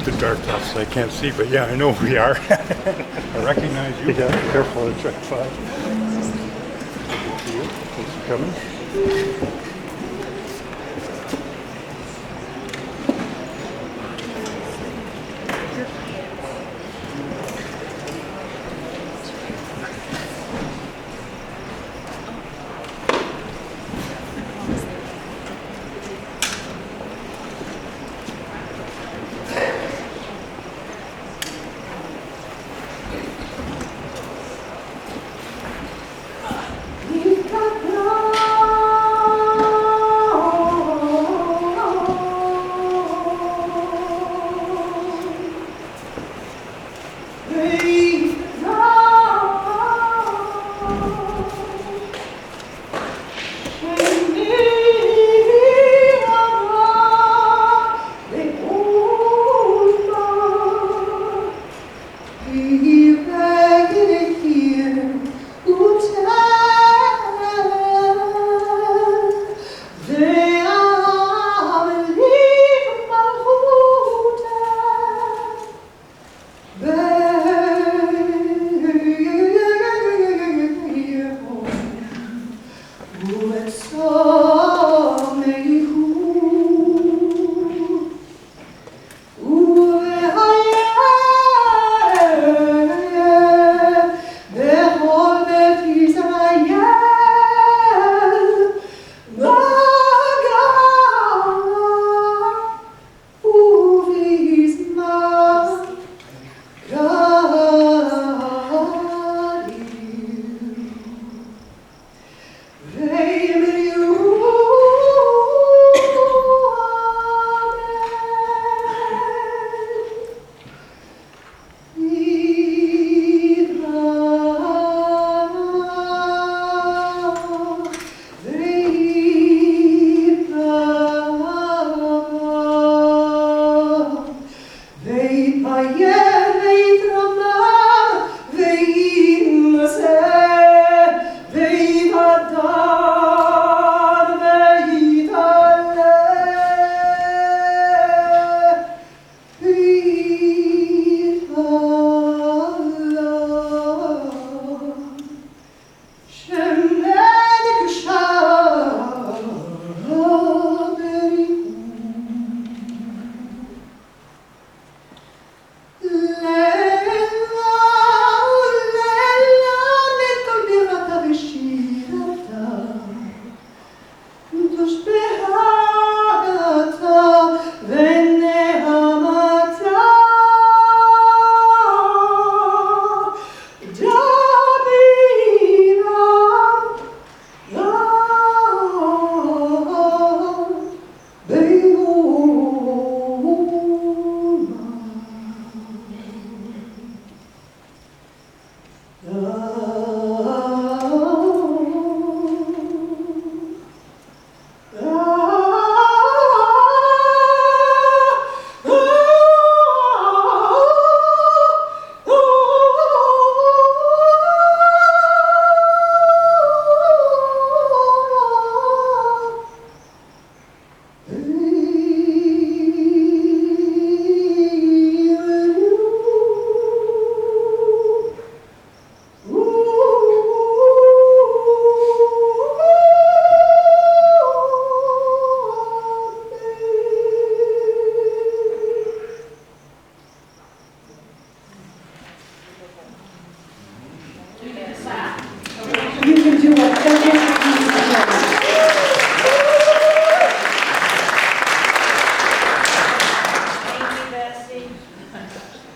with the dark glasses, I can't see, but yeah, I know who we are. I recognize you. Yeah, careful on track 5. Good to you. Thanks for coming.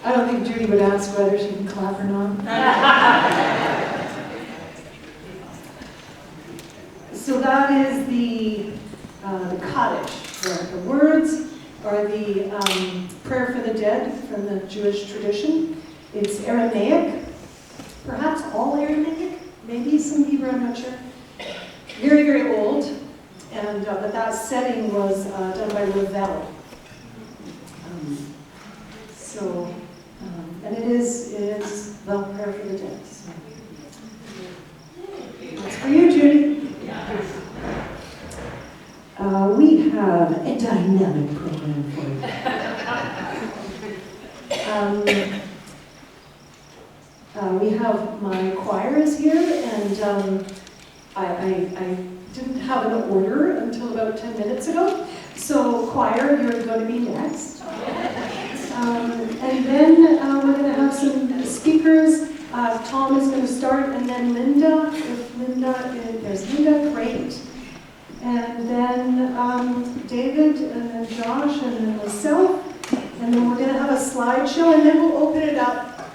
I don't think Judy would ask whether she can clap or not. So that is the cottage. The words are the prayer for the dead from the Jewish tradition. It's Aramaic, perhaps all Aramaic, maybe some Hebrew, I'm not sure. Very, very old, and but that setting was done by Ravel. And it is the prayer for the dead. So. That's for you, Judy. We have a dynamic program for you. We have my choirs here, and I didn't have an order until about 10 minutes ago. So choir, you're going to be next. And then we're going to have some speakers. Tom is going to start, and then Linda. If there's Linda, great. And then David, and then Josh, and then myself. And then we're going to have a slideshow, and then we'll open it up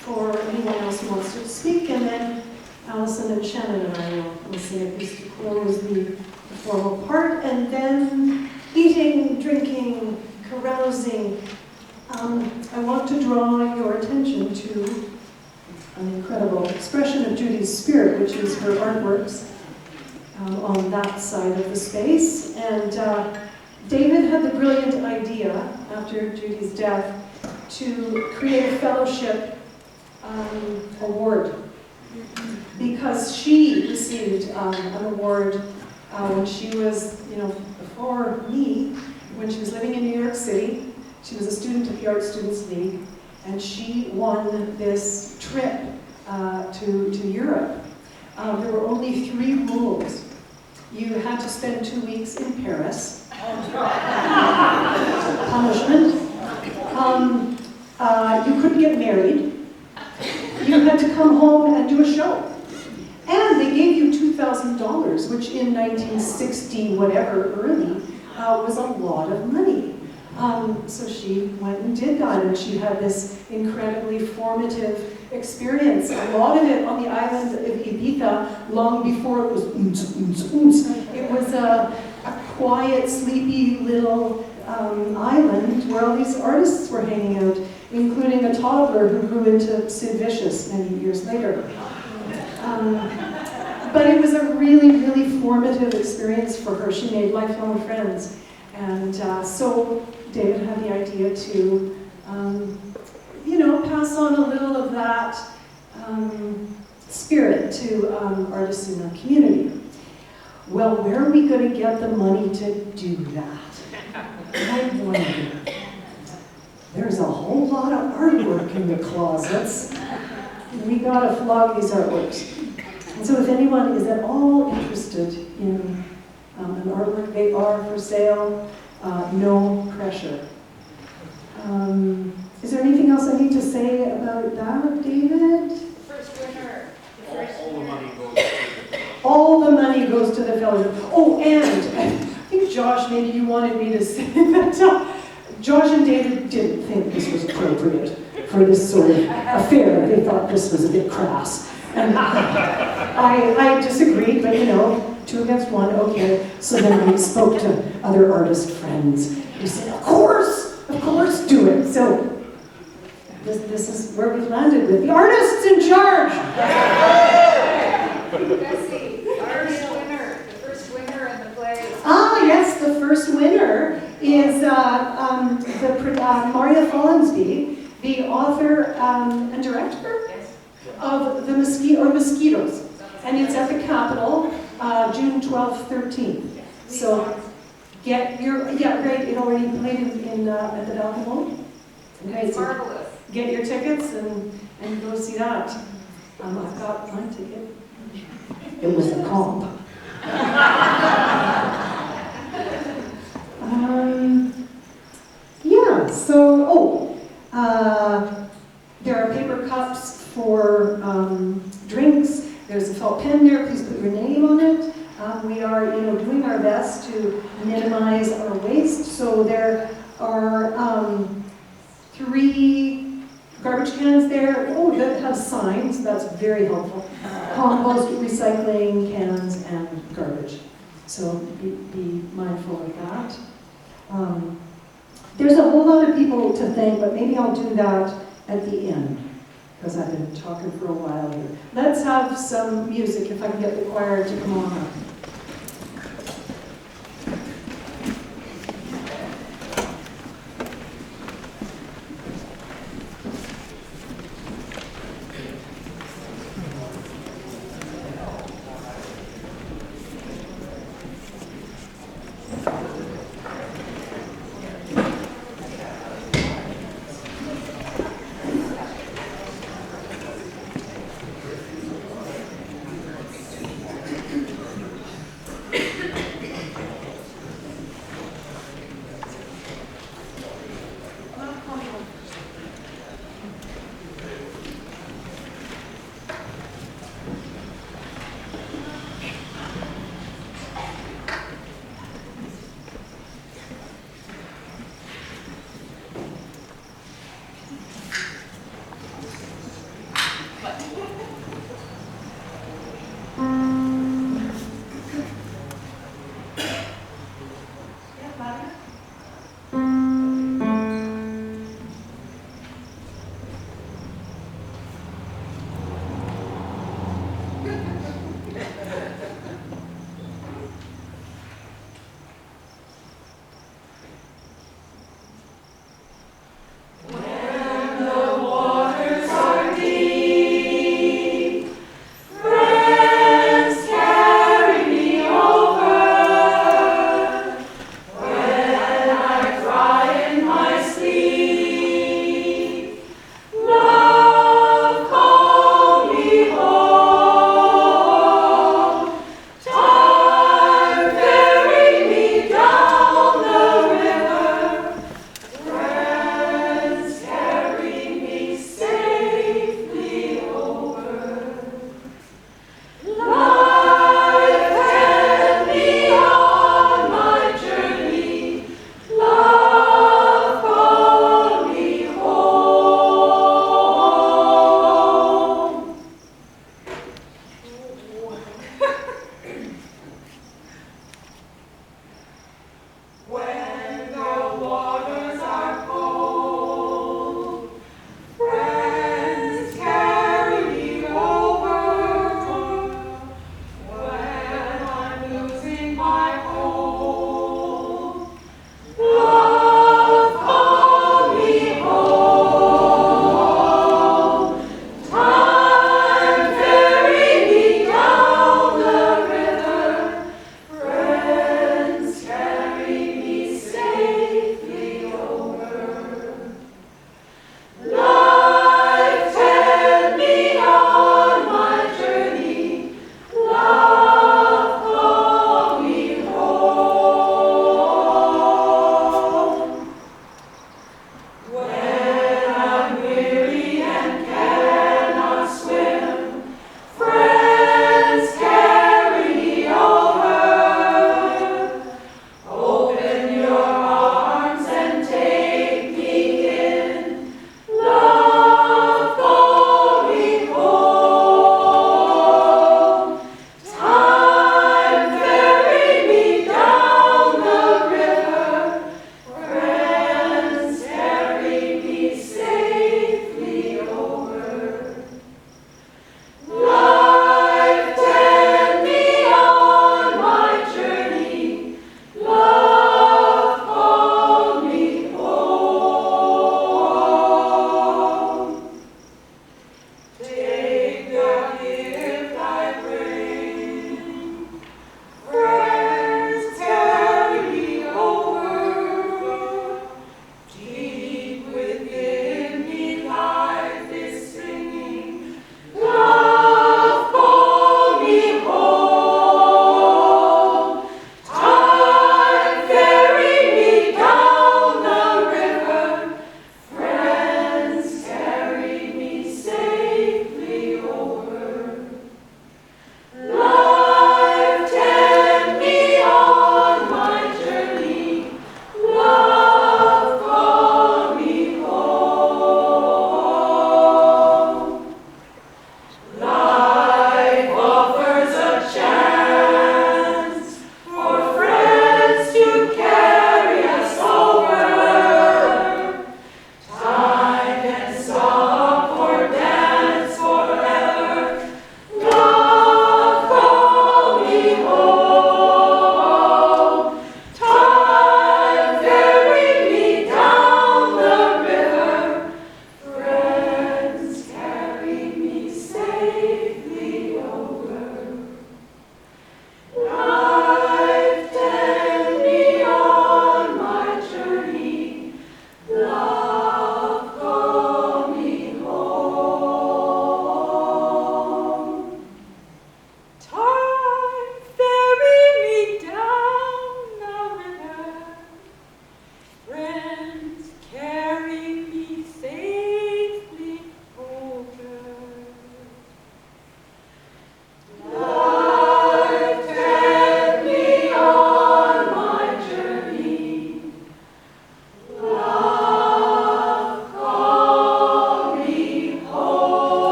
for anyone else who wants to speak. And then Allison and Shannon and I will say at least to close the formal part. And then eating, drinking, carousing. I want to draw your attention to an incredible expression of Judy's spirit, which is her artworks on that side of the space. And David had the brilliant idea, after Judy's death, to create a fellowship award, because she received an award when she was, before me, when she was living in New York City. She was a student at the Art Students League, and she won this trip to Europe. There were only 3 rules. You had to spend 2 weeks in Paris. Punishment. You couldn't get married. You had to come home and do a show. And they gave you $2,000, which in 1960, whatever, early, was a lot of money. So she went and did that, and she had this incredibly formative experience. A lot of it on the island of Ibiza, long before it was It was a quiet, sleepy little island where all these artists were hanging out, including a toddler who grew into Sid Vicious many years later. But it was a really, really formative experience for her. She made lifelong friends. And so David had the idea to, pass on a little of that spirit to artists in our community. Well, where are we going to get the money to do that? I wonder. There's a whole lot of artwork in the closets. We gotta flog these artworks. And so if anyone is at all interested in an artwork, they are for sale, no pressure. Is there anything else I need to say about that, David? First winner. All the money goes to the fellowship. Oh, and I think Josh, maybe you wanted me to say that Josh and David didn't think this was appropriate for this sort of affair. They thought this was a bit crass. And I disagreed, but 2 against 1, okay. So then we spoke to other artist friends who said, of course, do it. So this is where we've landed with the artists in charge. Bessie, artist winner, the first winner in the play. Ah, yes, the first winner is Maria Follansbee, the author and director of Mosquitoes. And it's at the Capitol, June 12th, 13th. So get your, great, it already played at the Balcony. Okay, It's so marvelous. get your tickets and go see that. I've got my ticket. It was a comp. There are paper cups for drinks. There's a felt pen there. Please put your name on it. We are, doing our best to minimize our waste. So there are 3 garbage cans there. Oh, that have signs. That's very helpful. Compost, recycling, cans, and garbage. So be mindful of that. There's a whole lot of people to thank, but maybe I'll do that at the end, because I've been talking for a while here. Let's have some music, if I can get the choir to come on up.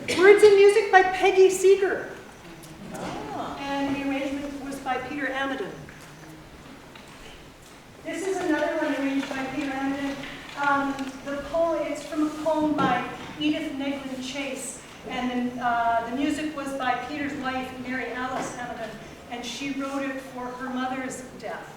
Words and music by Peggy Seeger. Oh. And the arrangement was by Peter Amadon. This is another one arranged by Peter Amadon. The poem, it's from a poem by Edith Neglin Chase, and then, the music was by Peter's wife, Mary Alice Amadon, and she wrote it for her mother's death.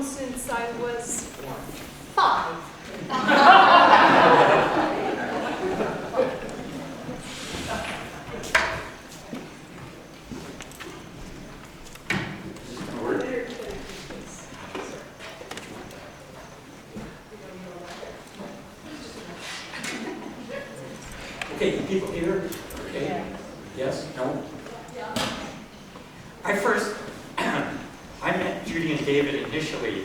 Since I was 5. Okay, people here? Okay. Yeah. Yes? No? Yeah. I met Judy and David initially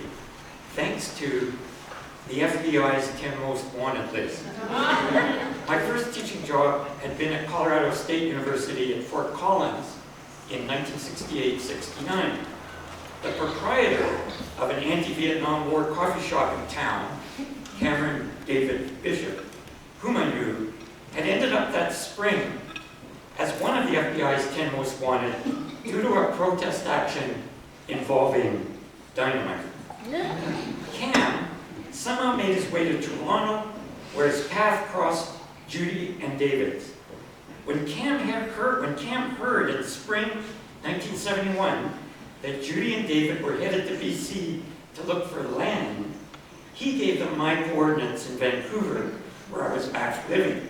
thanks to the FBI's 10 Most Wanted list. My first teaching job had been at Colorado State University at Fort Collins, in 1968-69. The proprietor of an anti-Vietnam War coffee shop in town, Cameron David Bishop, whom I knew, had ended up that spring as one of the FBI's 10 most wanted due to a protest action involving dynamite. Cam somehow made his way to Toronto, where his path crossed Judy and David's. When Cam heard in spring 1971 that Judy and David were headed to BC to look for land, he gave them my coordinates in Vancouver, where I was back living.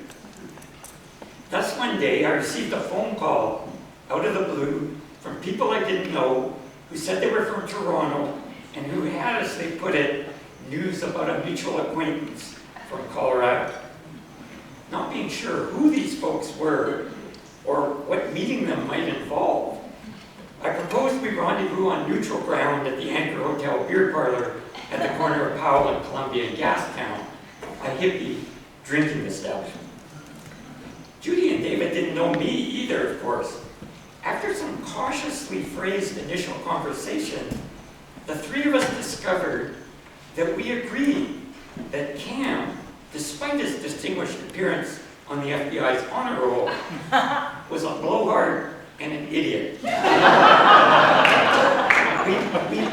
Thus one day I received a phone call out of the blue from people I didn't know who said they were from Toronto and who had, as they put it, news about a mutual acquaintance from Colorado. Not being sure who these folks were or what meeting them might involve, I proposed we rendezvous on neutral ground at the Anchor Hotel beer parlor at the corner of Powell and Columbia in Gastown, a hippie drinking establishment. Judy and David didn't know me either, of course. After some cautiously phrased initial conversation, the three of us discovered that we agreed that Cam, despite his distinguished appearance on the FBI's honor roll, was a blowhard and an idiot. We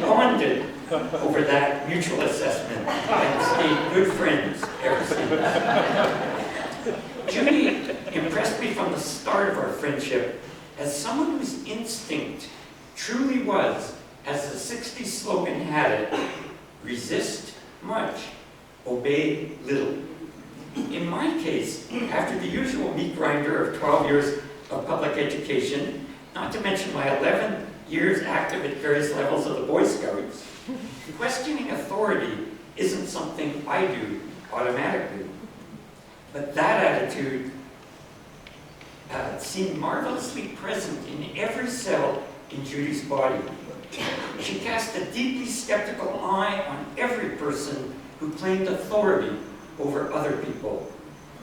bonded over that mutual assessment and stayed good friends ever since. Judy impressed me from the start of our friendship as someone whose instinct truly was, as the '60s slogan had it, resist much, obey little. In my case, after the usual meat grinder of 12 years of public education, not to mention my 11 years active at various levels of the Boy Scouts, questioning authority isn't something I do automatically. But that attitude seemed marvelously present in every cell in Judy's body. She cast a deeply skeptical eye on every person who claimed authority over other people,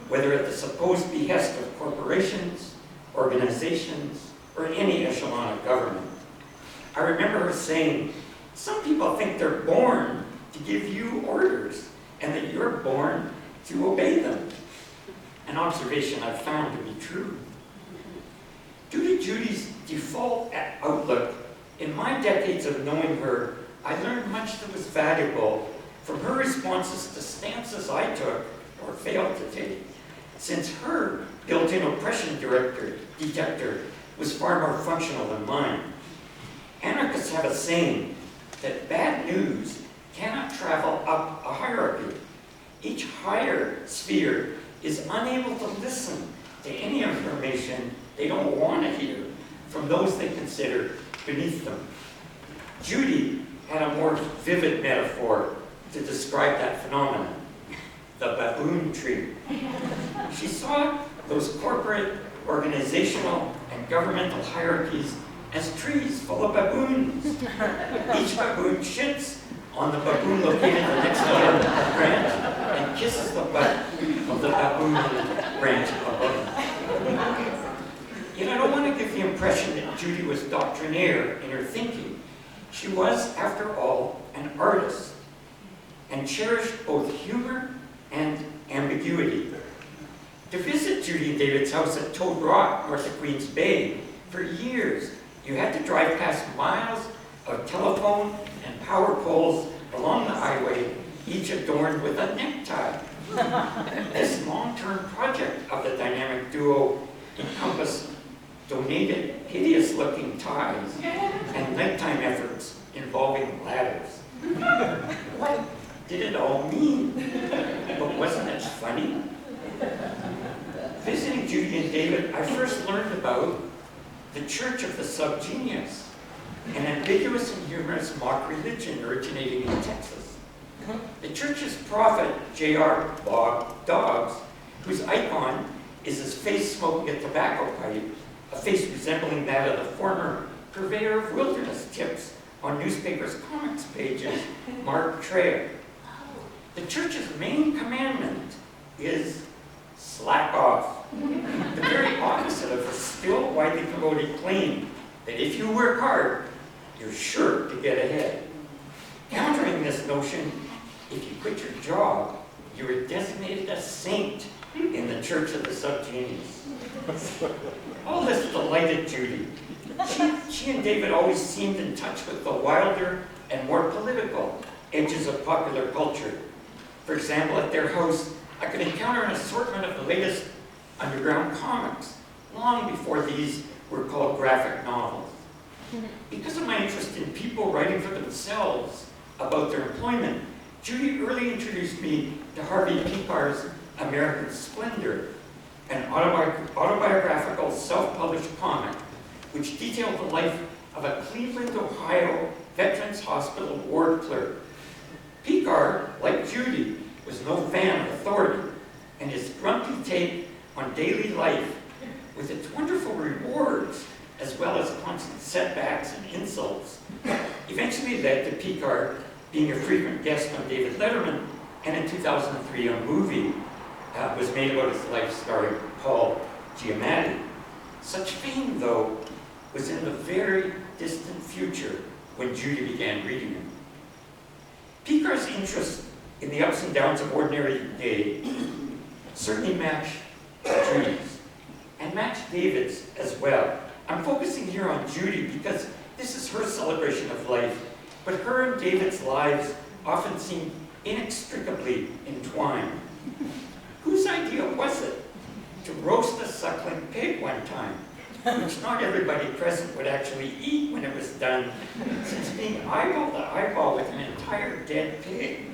whether at the supposed behest of corporations, organizations, or any echelon of government. I remember her saying, "Some people think they're born to give you orders, and that you're born to obey them." An observation I've found to be true. Due to Judy's default outlook, in my decades of knowing her, I learned much that was valuable from her responses to stances I took or failed to take, since her built-in oppression detector was far more functional than mine. Anarchists have a saying that bad news cannot travel up a hierarchy. Each higher sphere is unable to listen to any information they don't want to hear from those they consider beneath them. Judy had a more vivid metaphor to describe that phenomenon: the baboon tree. She saw those corporate, organizational, and governmental hierarchies as trees full of baboons. Each baboon shits on the baboon located next to the branch and kisses the butt of the baboon branch above. Yet I don't want to give the impression that Judy was doctrinaire in her thinking. She was, after all, an artist and cherished both humor and ambiguity. To visit Judy and David's house at Toad Rock, north of Queens Bay, for years, you had to drive past miles of telephone and power poles along the highway, each adorned with a necktie. This long-term project of the dynamic duo encompassed donated, hideous-looking ties and nighttime efforts involving ladders. What did it all mean? But wasn't it funny? Visiting Judy and David, I first learned about the Church of the Subgenius, an ambiguous and humorous mock religion originating in Texas. The church's prophet, J.R. Bob Dobbs, whose icon is his face smoking a tobacco pipe, a face resembling that of the former purveyor of wilderness tips on newspapers' comics pages, Mark Traer. The church's main commandment is slack off, the very opposite of the still widely promoted claim that if you work hard, you're sure to get ahead. Countering this notion, if you quit your job, you were designated a saint in the Church of the Subgenius. All this delighted Judy. She and David always seemed in touch with the wilder and more political edges of popular culture. For example, at their house, I could encounter an assortment of the latest underground comics, long before these were called graphic novels. Because of my interest in people writing for themselves about their employment, Judy early introduced me to Harvey Picar's American Splendor, an autobiographical self-published comic which detailed the life of a Cleveland, Ohio Veterans Hospital ward clerk. Picar, like Judy, was no fan of authority, and his grumpy take on daily life, with its wonderful rewards as well as constant setbacks and insults, eventually led to Picar being a frequent guest on David Letterman, and in 2003 a movie was made about his life starring Paul Giamatti. Such fame, though, was in the very distant future when Judy began reading him. Picar's interest in the ups and downs of ordinary day certainly matched Judy's, and matched David's as well. I'm focusing here on Judy because this is her celebration of life, but her and David's lives often seem inextricably entwined. Whose idea was it to roast a suckling pig one time, which not everybody present would actually eat when it was done, since being eyeball to eyeball with an entire dead pig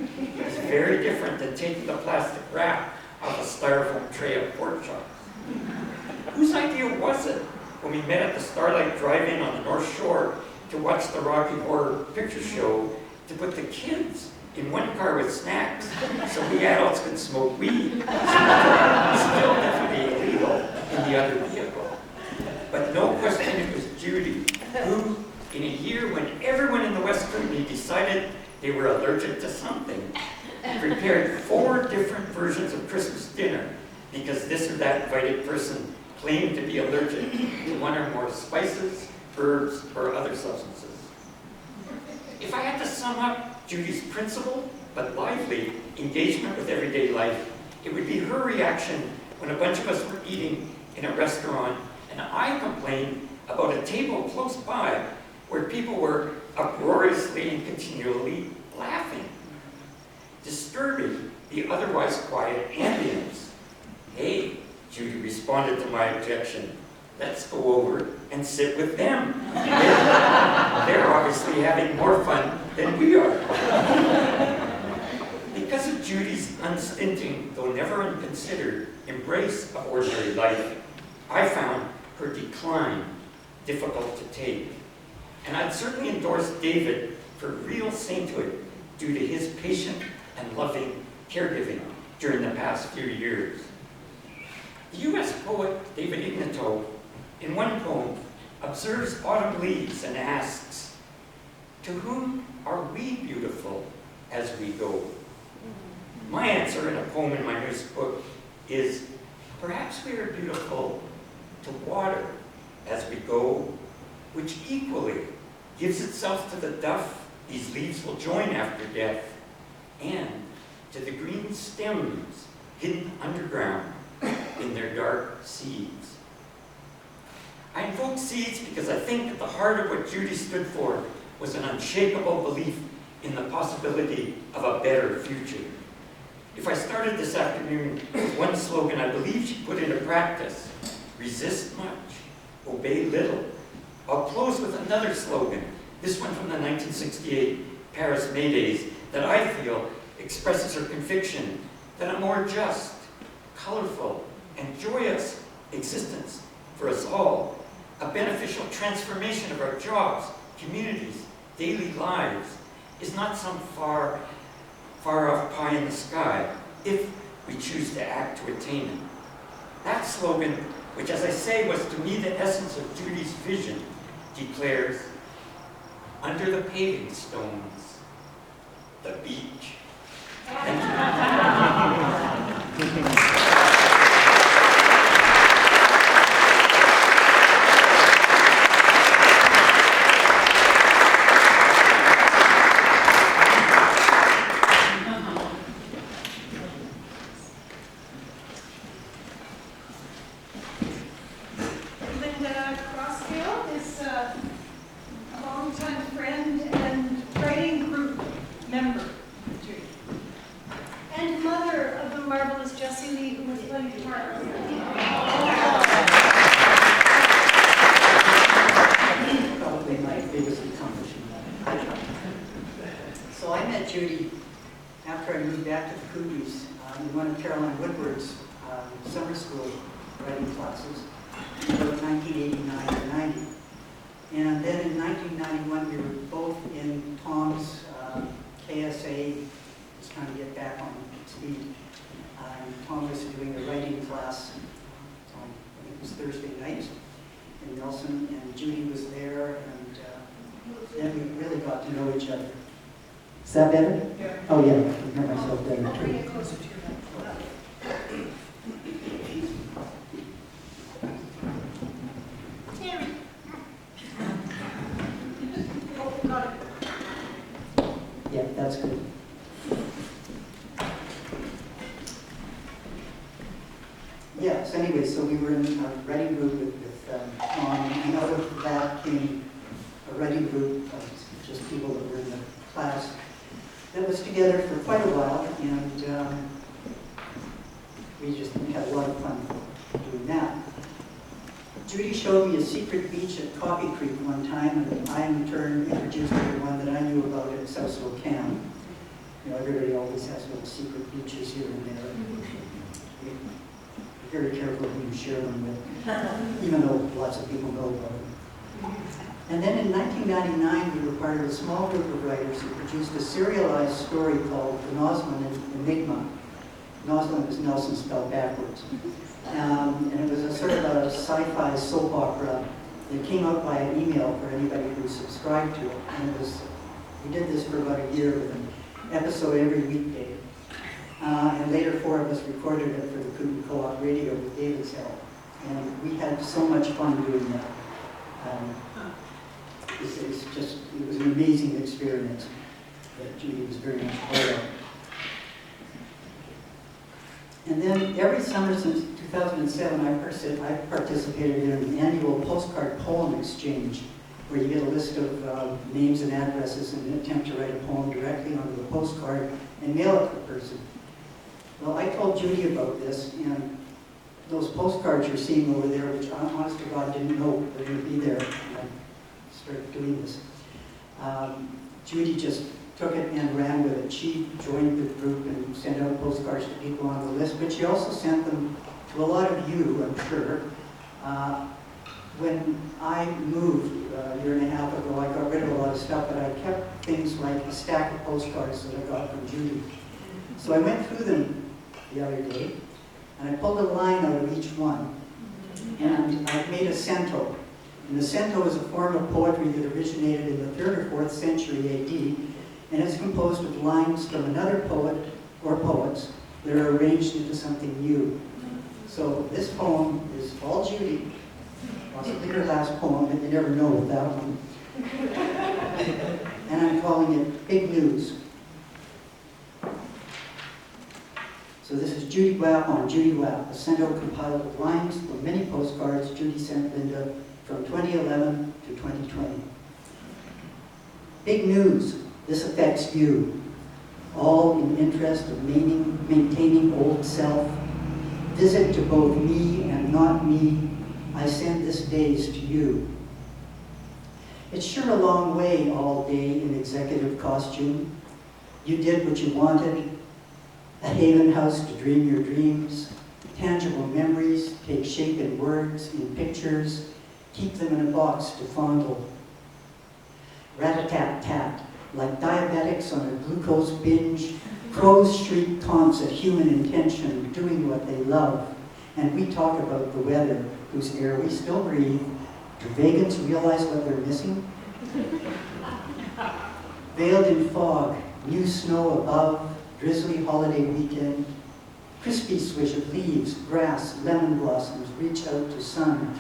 is very different than taking the plastic wrap off a styrofoam tray of pork chops. Whose idea was it when we met at the Starlight Drive-In on the North Shore to watch the Rocky Horror Picture Show to put the kids in one car with snacks so we adults could smoke weed, still definitely illegal, in the other vehicle? But no question it was Judy who, in a year when everyone in the West Country decided they were allergic to something, prepared 4 different versions of Christmas dinner because this or that invited person claimed to be allergic to one or more spices, herbs, or other substances. If I had to sum up Judy's principled but lively engagement with everyday life, it would be her reaction when a bunch of us were eating in a restaurant and I complained about a table close by where people were uproariously and continually laughing, disturbing the otherwise quiet ambience. "Hey," Judy responded to my objection, "let's go over and sit with them. They're obviously having more fun than we are." Because of Judy's unstinting, though never unconsidered, embrace of ordinary life, I found her decline difficult to take. And I'd certainly endorse David for real sainthood due to his patient and loving caregiving during the past few years. The U.S. poet David Ignato, in one poem, observes autumn leaves and asks, "To whom are we beautiful as we go?" My answer in a poem in my newest book is, perhaps we are beautiful to water as we go, which equally gives itself to the duff these leaves will join after death, and to the green stems hidden underground in their dark seeds. I invoke seeds because I think at the heart of what Judy stood for was an unshakable belief in the possibility of a better future. If I started this afternoon with one slogan I believe she put into practice, resist much, obey little, I'll close with another slogan, this one from the 1968 Paris May Days, that I feel expresses her conviction that a more just, colorful, and joyous existence for us all, a beneficial transformation of our jobs, communities, daily lives, is not some far off pie in the sky, if we choose to act to attain it. That slogan, which as I say was to me the essence of Judy's vision, declares, under the paving stones, the beach. Thank you. a longtime friend and writing group member, Judy. And mother of the marvelous Jessie Lee, who was playing guitar earlier. Probably my biggest accomplishment. So I met Judy after I moved back to the Coogies in one of Caroline Woodward's summer school writing classes, about 1989 or 90. And then in 1991, we were both in Tom's KSA, just trying to get back on speed. Tom was doing a writing class on, I think it was Thursday night in Nelson, and Judy was there, and then we really got to know each other. Is that better? Yeah. Oh yeah, I can hear myself better I'll bring too. it closer to your mouth. Terry. Oh, got it. Yeah, that's good. Yes, anyway, so we were in a writing group with Tom, and out of that came a writing group of just people that were in the class that was together for quite a while, and we had a lot of fun doing that. Judy showed me a secret beach at Coffee Creek one time, and I in turn introduced her to one that I knew about at South Spokane. You know, everybody always has little secret beaches here and there. Be very careful who you share them with, even though lots of people know about them. And then in 1999, we were part of a small group of writers who produced a serialized story called The Noslin Enigma. Noslin is Nelson spelled backwards. And it was a sort of a sci-fi soap opera that came out by an email for anybody who subscribed to it. And we did this for about a year with an episode every weekday. And later 4 of us recorded it for the Coogee Co-op Radio with David's help. And we had so much fun doing that. It was an amazing experience that Judy was very much part of. And then every summer since 2007, I participated in an annual postcard poem exchange where you get a list of names and addresses and attempt to write a poem directly onto the postcard and mail it to the person. Well, I told Judy about this, and those postcards you're seeing over there, which I honest to God didn't know were going to be there when I started doing this. Judy just took it and ran with it. She joined the group and sent out postcards to people on the list, but she also sent them to a lot of you, I'm sure. When I moved a year and a half ago, I got rid of a lot of stuff, but I kept things like a stack of postcards that I got from Judy. So I went through them the other day, and I pulled a line out of each one, and I made a cento. And the cento is a form of poetry that originated in the 3rd or 4th century AD, and it's composed of lines from another poet or poets that are arranged into something new. So this poem is all Judy, possibly her last poem, but you never know with that one. And I'm calling it Big News. So this is Judy Wapp on Judy Wapp, a cento compiled of lines from many postcards Judy sent Linda from 2011 to 2020. Big news, this affects you. All in interest of maintaining old self. Visit to both me and not me, I send this days to you. It's sure a long way all day in executive costume. You did what you wanted. A haven house to dream your dreams. Tangible memories take shape in words, in pictures. Keep them in a box to fondle. Rat-a-tat-tat, like diabetics on a glucose binge, crows shriek taunts at human intention, doing what they love. And we talk about the weather, whose air we still breathe. Do vegans realize what they're missing? Veiled in fog, new snow above, drizzly holiday weekend, crispy swish of leaves, grass, lemon blossoms reach out to sun.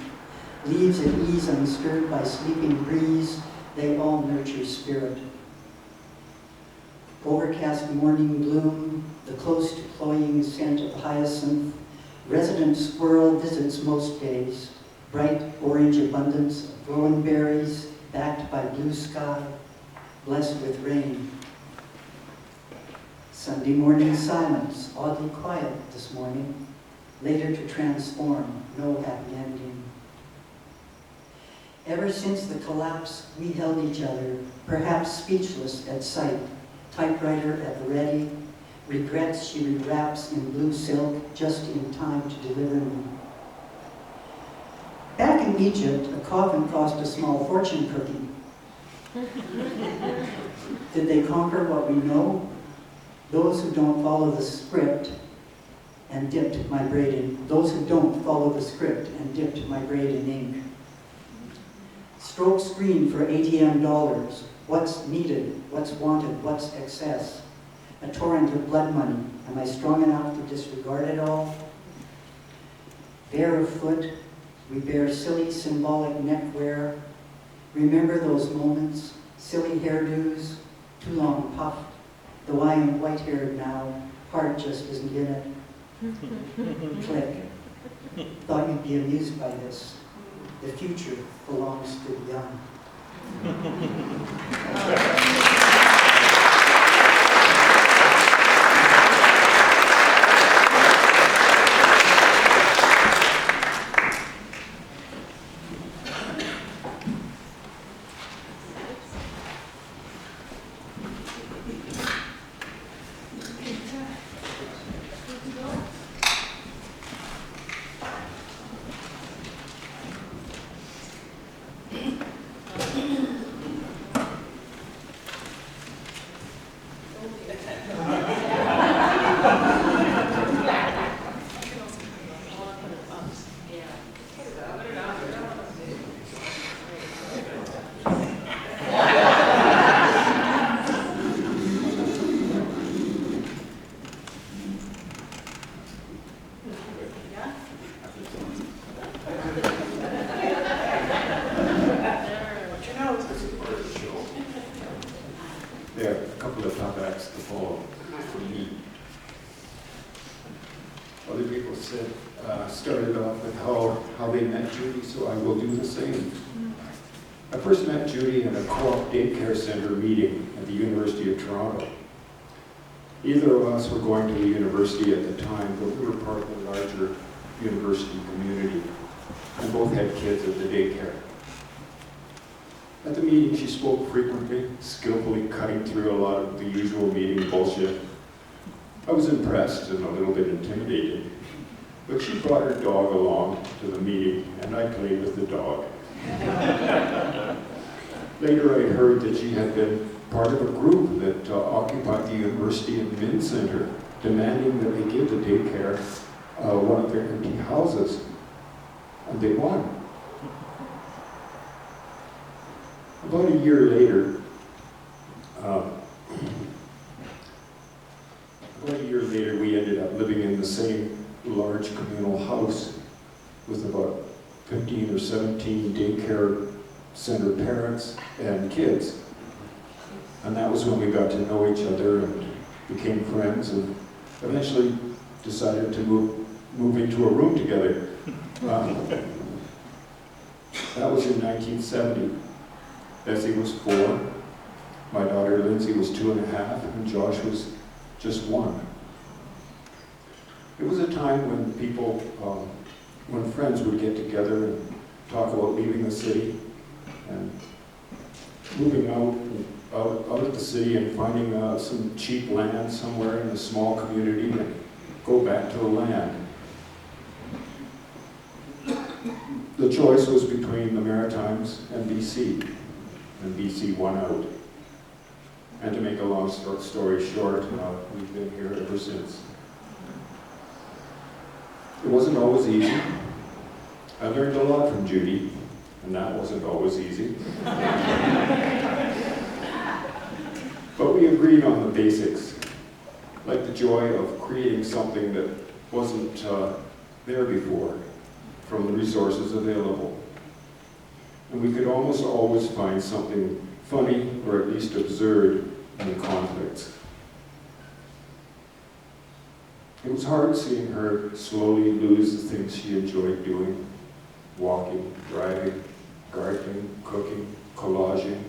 Leaves at ease unstirred by sleeping breeze, they all nurture spirit. Overcast morning gloom, the close to cloying scent of hyacinth, resident squirrel visits most days, bright orange abundance of growing berries, backed by blue sky, blessed with rain. Sunday morning silence, oddly quiet this morning, later to transform, no happy ending. Ever since the collapse, we held each other, perhaps speechless at sight, typewriter at the ready, regrets she rewraps in blue silk just in time to deliver me. Back in Egypt, a coffin cost a small fortune cookie. Did they conquer what we know? Those who don't follow the script and dipped my braid in, those who don't follow the script and dipped my braid in ink. Stroke screen for ATM dollars. What's needed? What's wanted? What's excess? A torrent of blood money. Am I strong enough to disregard it all? Bare of foot, we bear silly symbolic neckwear. Remember those moments? Silly hairdos, too long puffed. Though I am white-haired now, heart just isn't in it. Click. Thought you'd be amused by this. The future belongs to the young. There are a couple of top acts to follow for me. Other people started off with how they met Judy, so I will do the same. I first met Judy in a co-op daycare center meeting at the University of Toronto. Neither of us were going to the university at the time, but we were part of a larger university community, and both had kids at the daycare. At the meeting, she spoke frequently, skillfully cutting through a lot of the usual meeting bullshit. I was impressed and a little bit intimidated, but she brought her dog along to the meeting, and I played with the dog. Later, I heard that she had been part of a group that occupied the University Admin Center, demanding that they give the daycare one of their empty houses, and they won. About a year later, we ended up living in the same large communal house with about 15 or 17 daycare center parents and kids. And that was when we got to know each other and became friends and eventually decided to move into a room together. That was in 1970. Bessie was 4, my daughter Lindsay was 2.5, and Josh was just 1. It was a time when people, when friends would get together and talk about leaving the city and moving out of the city and finding some cheap land somewhere in a small community and go back to the land. The choice was between the Maritimes and BC. And BC won out. And to make a long story short, we've been here ever since. It wasn't always easy. I learned a lot from Judy, and that wasn't always easy. But we agreed on the basics, like the joy of creating something that wasn't there before, from the resources available. And we could almost always find something funny or at least absurd in the conflicts. It was hard seeing her slowly lose the things she enjoyed doing, walking, driving, gardening, cooking, collaging,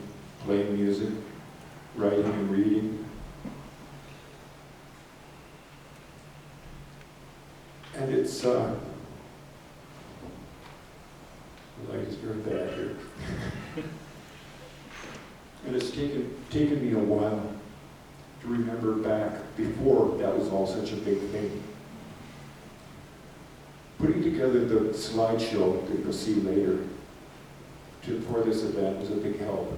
playing music, writing and reading. And it's, the light is very bad here. And it's taken me a while to remember back before that was all such a big thing. Putting together the slideshow that you'll see later for this event was a big help.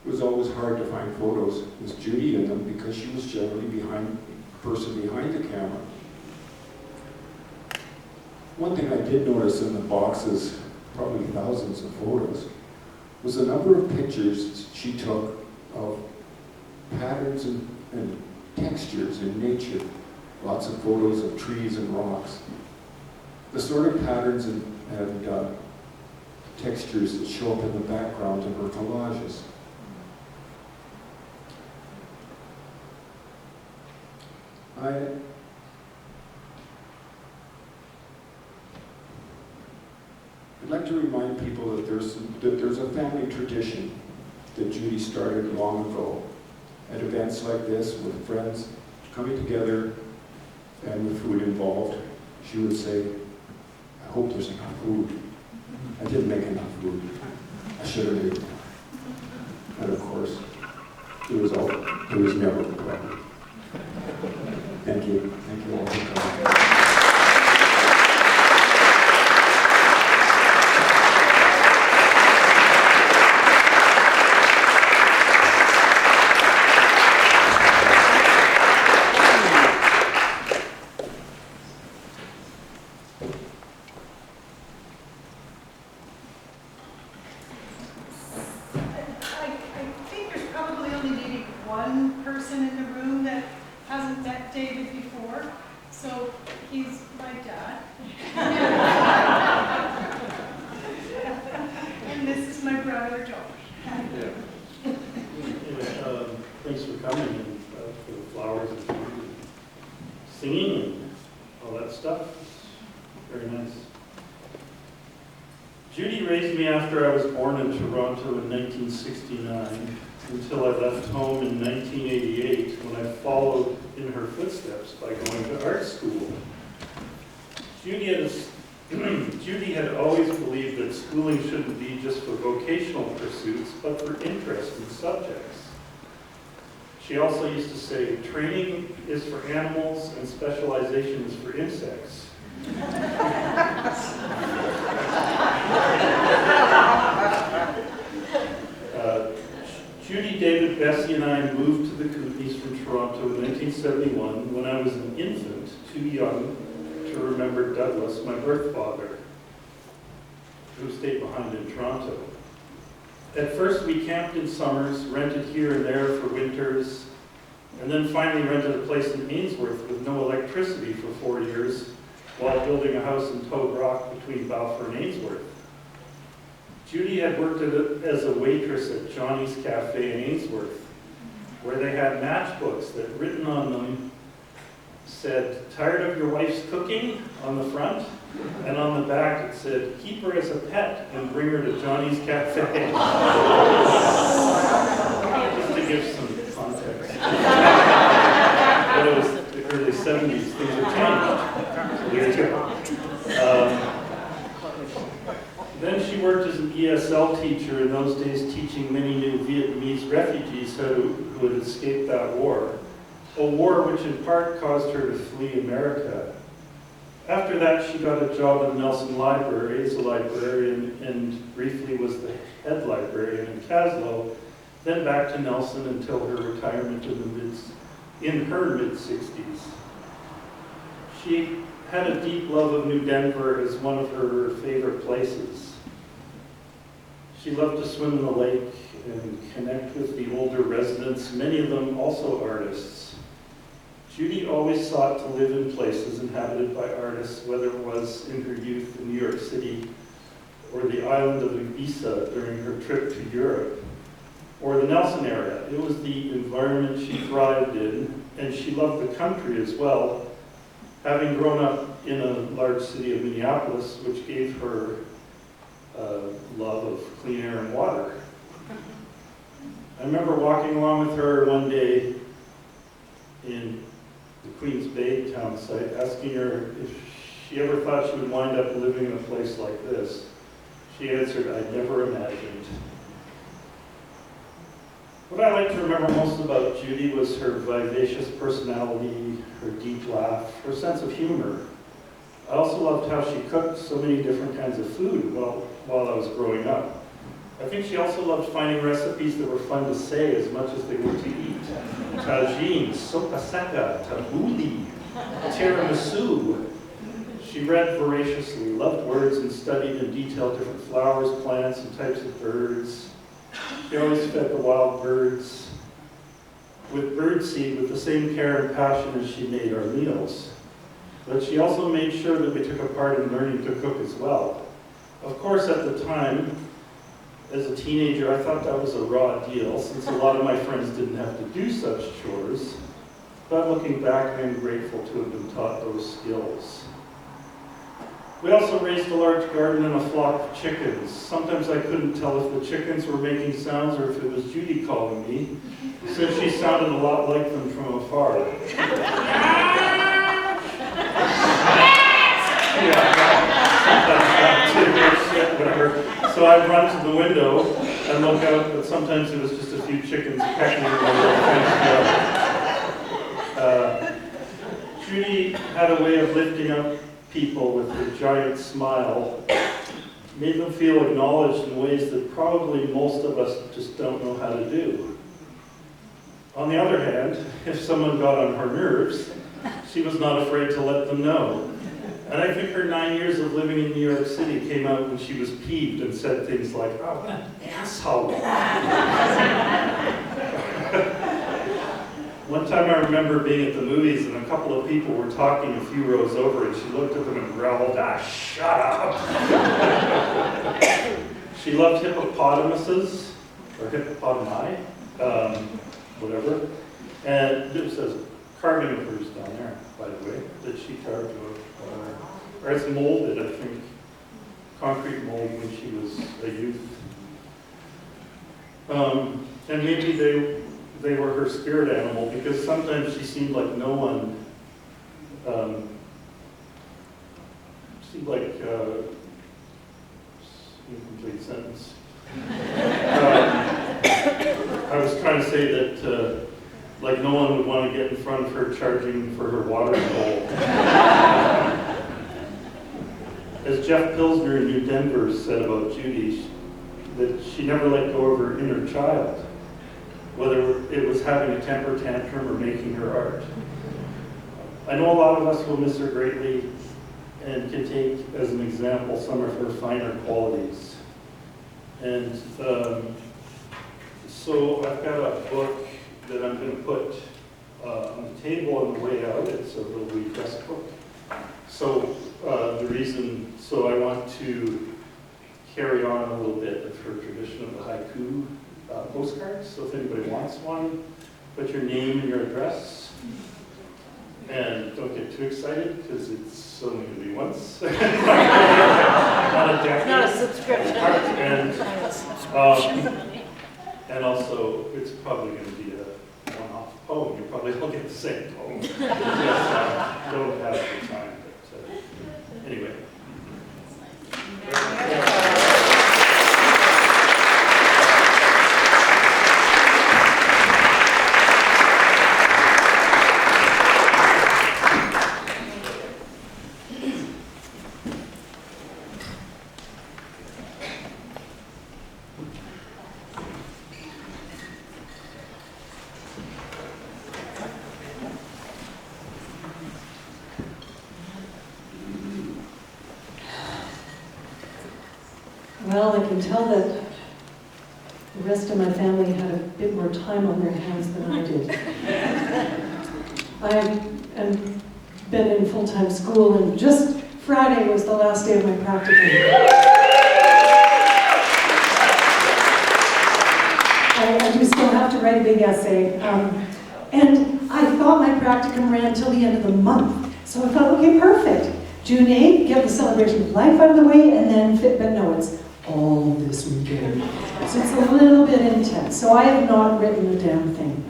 It was always hard to find photos with Judy in them because she was generally the person behind the camera. One thing I did notice in the boxes, probably thousands of photos, was the number of pictures she took of patterns and textures in nature. Lots of photos of trees and rocks. The sort of patterns and textures that show up in the background of her collages. I'd like to remind people that there's a family tradition that Judy started long ago at events like this with friends coming together and with food involved. She would say, I hope there's enough food. I didn't make enough food. I should have made more. And of course, it was never a problem. Thank you. Thank you all for coming. I think there's probably only maybe one person in the room that hasn't met David before, so he's my dad. And this is my brother, Josh. Thanks for coming and for the flowers and food and singing and all that stuff. It's very nice. Judy raised me after I was born in Toronto in 1969 until I left home in 1988 when I followed in her footsteps by going to art school. Judy had always believed that schooling shouldn't be just for vocational pursuits, but for interesting subjects. She also used to say, training is for animals and specialization is for insects. Judy, David, Bessie, and I moved to the Kootenays from Toronto in 1971 when I was an infant, too young to remember Douglas, my birth father, who stayed behind in Toronto. At first, we camped in summers, rented here and there for winters, and then finally rented a place in Ainsworth with no electricity for 4 years while building a house in Toad Rock between Balfour and Ainsworth. Judy had worked as a waitress at Johnny's Cafe in Ainsworth, where they had matchbooks that written on them said, "Tired of your wife's cooking?" on the front, and on the back it said, "Keep her as a pet and bring her to Johnny's Cafe." Just to give some context. But it was the early 70s, things had changed. So there you go. Then she worked as an ESL teacher, in those days teaching many new Vietnamese refugees who had escaped that war. A war which in part caused her to flee America. After that, she got a job at the Nelson Library as a librarian and briefly was the head librarian in Caslow, then back to Nelson until her retirement in her mid-60s. She had a deep love of New Denver as one of her favorite places. She loved to swim in the lake and connect with the older residents, many of them also artists. Judy always sought to live in places inhabited by artists, whether it was in her youth in New York City or the island of Ibiza during her trip to Europe, or the Nelson area. It was the environment she thrived in, and she loved the country as well, having grown up in a large city of Minneapolis, which gave her love of clean air and water. I remember walking along with her one day in the Queens Bay town site, asking her if she ever thought she would wind up living in a place like this. She answered, "I never imagined." What I like to remember most about Judy was her vivacious personality, her deep laugh, her sense of humor. I also loved how she cooked so many different kinds of food while I was growing up. I think she also loved finding recipes that were fun to say as much as they were to eat. Tagine, sopa seca, tabbouleh, tiramisu. She read voraciously, loved words, and studied in detail different flowers, plants, and types of birds. She always fed the wild birds with birdseed with the same care and passion as she made our meals. But she also made sure that we took a part in learning to cook as well. Of course, at the time, as a teenager, I thought that was a raw deal, since a lot of my friends didn't have to do such chores. But looking back, I am grateful to have been taught those skills. We also raised a large garden and a flock of chickens. Sometimes I couldn't tell if the chickens were making sounds or if it was Judy calling me, since she sounded a lot like them from afar. Whatever. So I'd run to the window and look out, but sometimes it was just a few chickens pecking away at the fence. Judy had a way of lifting up people with her giant smile, made them feel acknowledged in ways that probably most of us just don't know how to do. On the other hand, if someone got on her nerves, she was not afraid to let them know. And I think her 9 years of living in New York City came out when she was peeved and said things like, "Oh, what an asshole." One time I remember being at the movies and a couple of people were talking a few rows over and she looked at them and growled, "Ah, shut up." She loved hippopotamuses, or hippopotami, whatever. And there's a carving of hers down there, by the way, that she carved of, or it's molded, I think, concrete mold when she was a youth. And maybe they were her spirit animal, because sometimes she seemed like no one, incomplete sentence. I was trying to say that, like no one would want to get in front of her charging for her water bowl. As Jeff Pilsner in New Denver said about Judy, that she never let go of her inner child, whether it was having a temper tantrum or making her art. I know a lot of us will miss her greatly and can take as an example some of her finer qualities. And so I've got a book that I'm going to put on the table on the way out. It's a little request book. So I want to carry on a little bit of her tradition of the haiku postcards. So if anybody wants one, put your name and your address. And don't get too excited, because it's only going to be once. Not a decade. Not a subscription. And also, it's probably going to be a one-off poem. You probably all get the same poem. Don't have the time. But, anyway. Well, I can tell that the rest of my family had a bit more time on their hands than I did. I've been in full-time school, and just Friday was the last day of my practicum. I do still have to write a big essay. And I thought my practicum ran till the end of the month. So I thought, okay, perfect. June 8th, get the celebration of life out of the way, and then but no, it's all this weekend. So it's a little bit intense. So I have not written a damn thing.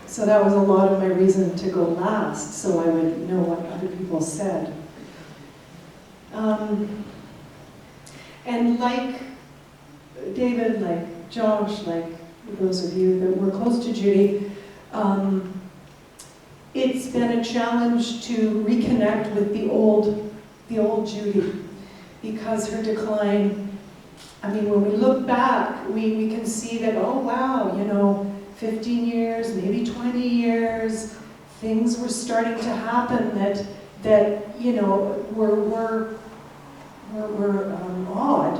So that was a lot of my reason to go last, so I would know what other people said. And like David, like Josh, like those of you that were close to Judy, it's been a challenge to reconnect with the old Judy, because her decline, I mean, when we look back, we can see that, oh wow, 15 years, maybe 20 years, things were starting to happen that were odd.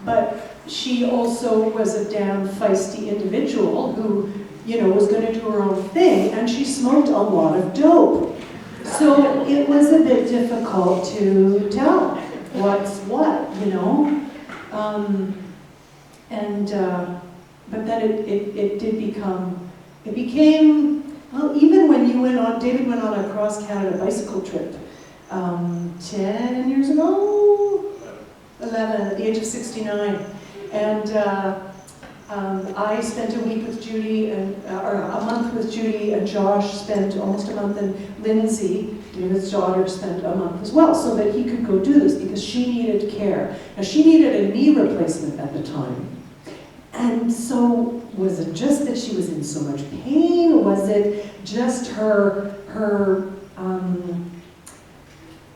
But she also was a damn feisty individual who, was going to do her own thing, and she smoked a lot of dope. So it was a bit difficult to tell what's what, but then it became, well, even when David went on a cross-Canada bicycle trip 10 years ago, 11, at the age of 69. And I spent a week with Judy, or a month with Judy, and Josh spent almost a month, and Lindsay, David's daughter, spent a month as well, so that he could go do this, because she needed care. Now, she needed a knee replacement at the time. And so, was it just that she was in so much pain? Was it just her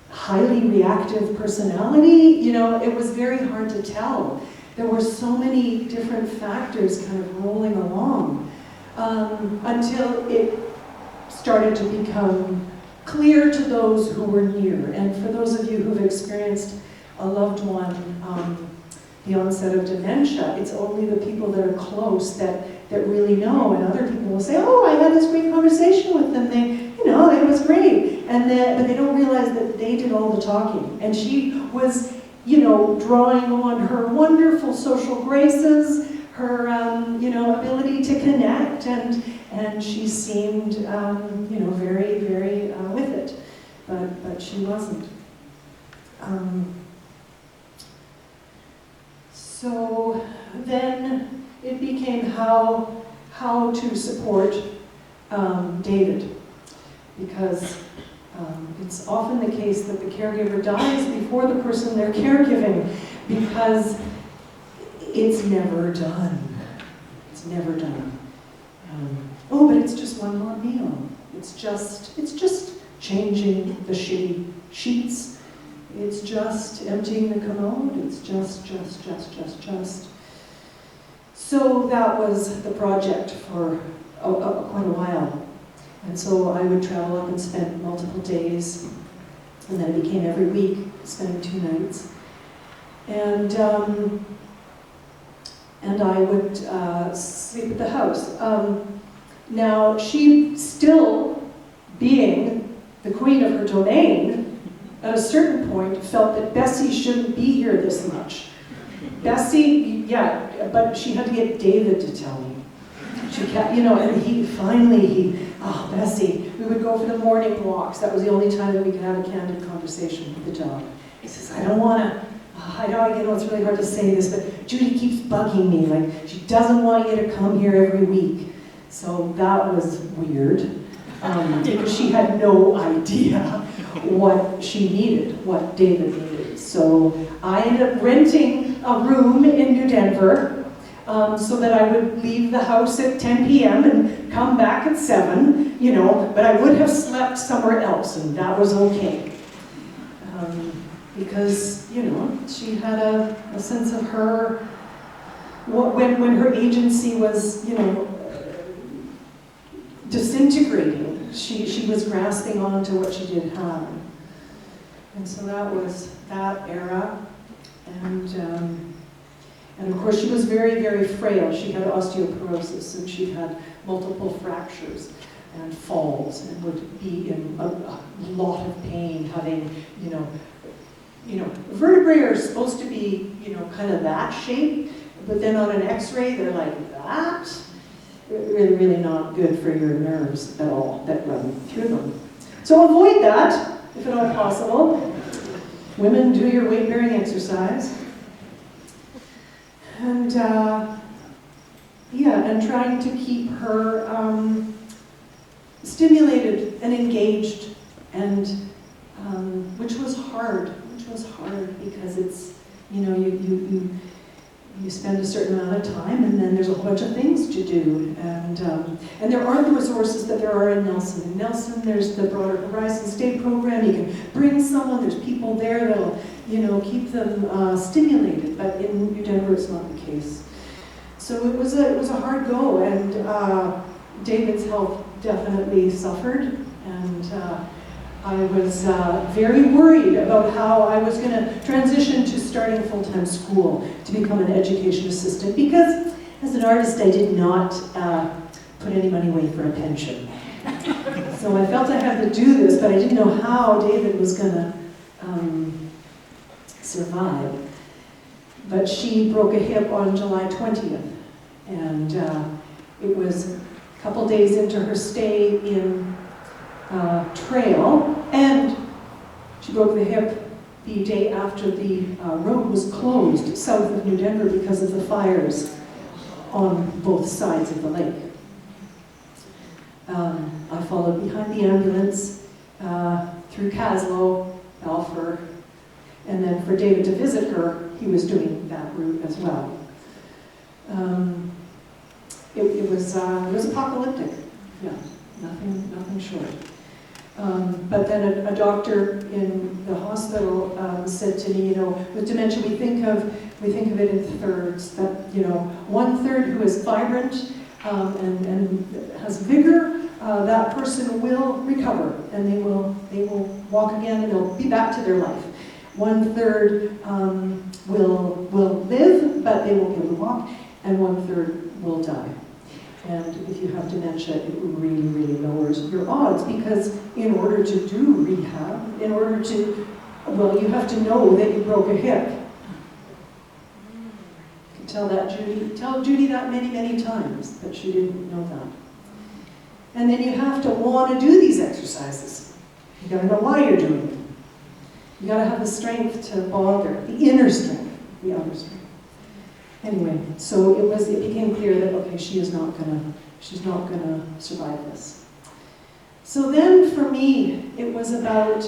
highly reactive personality? It was very hard to tell. There were so many different factors kind of rolling along until it started to become clear to those who were near. And for those of you who've experienced a loved one, the onset of dementia, it's only the people that are close that really know, and other people will say, oh, I had this great conversation with them, it was great, but they don't realize that they did all the talking, and she was, drawing on her wonderful social graces, her, ability to connect, and she seemed, very, very with it, but she wasn't. So then it became how to support David, because it's often the case that the caregiver dies before the person they're caregiving, because it's never done. It's never done. Oh, but it's just one more meal. It's just changing the shitty sheets. It's just emptying the commode. It's just. So that was the project for quite a while. And so I would travel up and spend multiple days, and then it became every week, spending 2 nights. And I would sleep at the house. Now, she still, being the queen of her domain, at a certain point felt that Bessie shouldn't be here this much. Bessie, yeah, but she had to get David to tell me. She kept, and Bessie, we would go for the morning walks. That was the only time that we could have a candid conversation with the dog. He says, I know it's really hard to say this, but Judy keeps bugging me, like she doesn't want you to come here every week. So that was weird, because she had no idea what she needed, what David needed. So I ended up renting a room in New Denver, so that I would leave the house at 10 p.m. and come back at 7, but I would have slept somewhere else, and that was okay. Because, she had a sense of her, when her agency was, disintegrating, she was grasping on to what she did have. And so that was that era. And of course, she was very, very frail. She had osteoporosis, and she had multiple fractures and falls, and would be in a lot of pain, having, vertebrae are supposed to be, kind of that shape, but then on an X-ray, they're like that. really, really not good for your nerves at all that run through them. So avoid that, if at all possible. Women, do your weight-bearing exercise. And and trying to keep her stimulated and engaged, and which was hard because it's, you spend a certain amount of time, and then there's a whole bunch of things to do, and there aren't the resources that there are in Nelson. In Nelson, there's the Broader Horizons Day program. You can bring someone. There's people there that'll, keep them stimulated. But in New Denver, it's not the case. So it was a hard go, and David's health definitely suffered, and I was very worried about how I was going to transition to starting full-time school to become an education assistant, because as an artist I did not put any money away for a pension. So I felt I had to do this, but I didn't know how David was going to survive. But she broke a hip on July 20th, and it was a couple days into her stay in Trail, and she broke the hip the day after the road was closed south of New Denver because of the fires on both sides of the lake. I followed behind the ambulance through Caslow, Balfour, and then for David to visit her, he was doing that route as well. It was apocalyptic, yeah, nothing short. But then a doctor in the hospital said to me, with dementia we think of it in thirds. That 1/3 who is vibrant and has vigor, that person will recover, and they will walk again, and they'll be back to their life. 1/3 will live, but they won't be able to walk, and 1/3 will die. And if you have dementia, it really, really lowers your odds, because in order to do rehab, you have to know that you broke a hip. You can tell Judy that many, many times, but she didn't know that. And then you have to want to do these exercises. You gotta know why you're doing them. You gotta have the strength to bother, the inner strength, the outer strength. Anyway, so it became clear that, okay, she's not gonna survive this. So then for me, it was about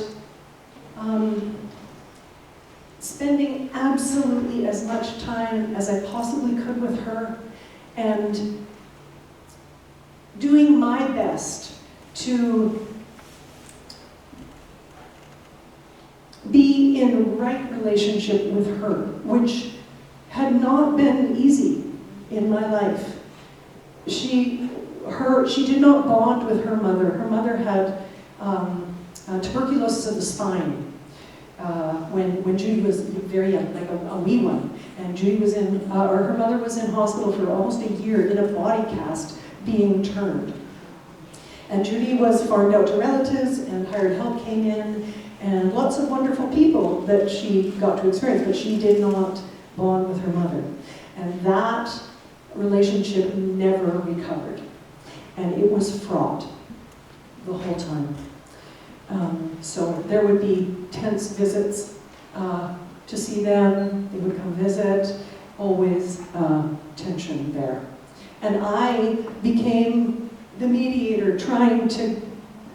spending absolutely as much time as I possibly could with her, and doing my best to be in the right relationship with her, which had not been easy in my life. She did not bond with her mother. Her mother had tuberculosis of the spine when Judy was very young, like a wee one. And Judy was her mother was in hospital for almost a year in a body cast being turned. And Judy was farmed out to relatives, and hired help came in, and lots of wonderful people that she got to experience, but she did not bond with her mother. And that relationship never recovered. And it was fraught the whole time. So there would be tense visits to see them. They would come visit, always tension there. And I became the mediator, trying to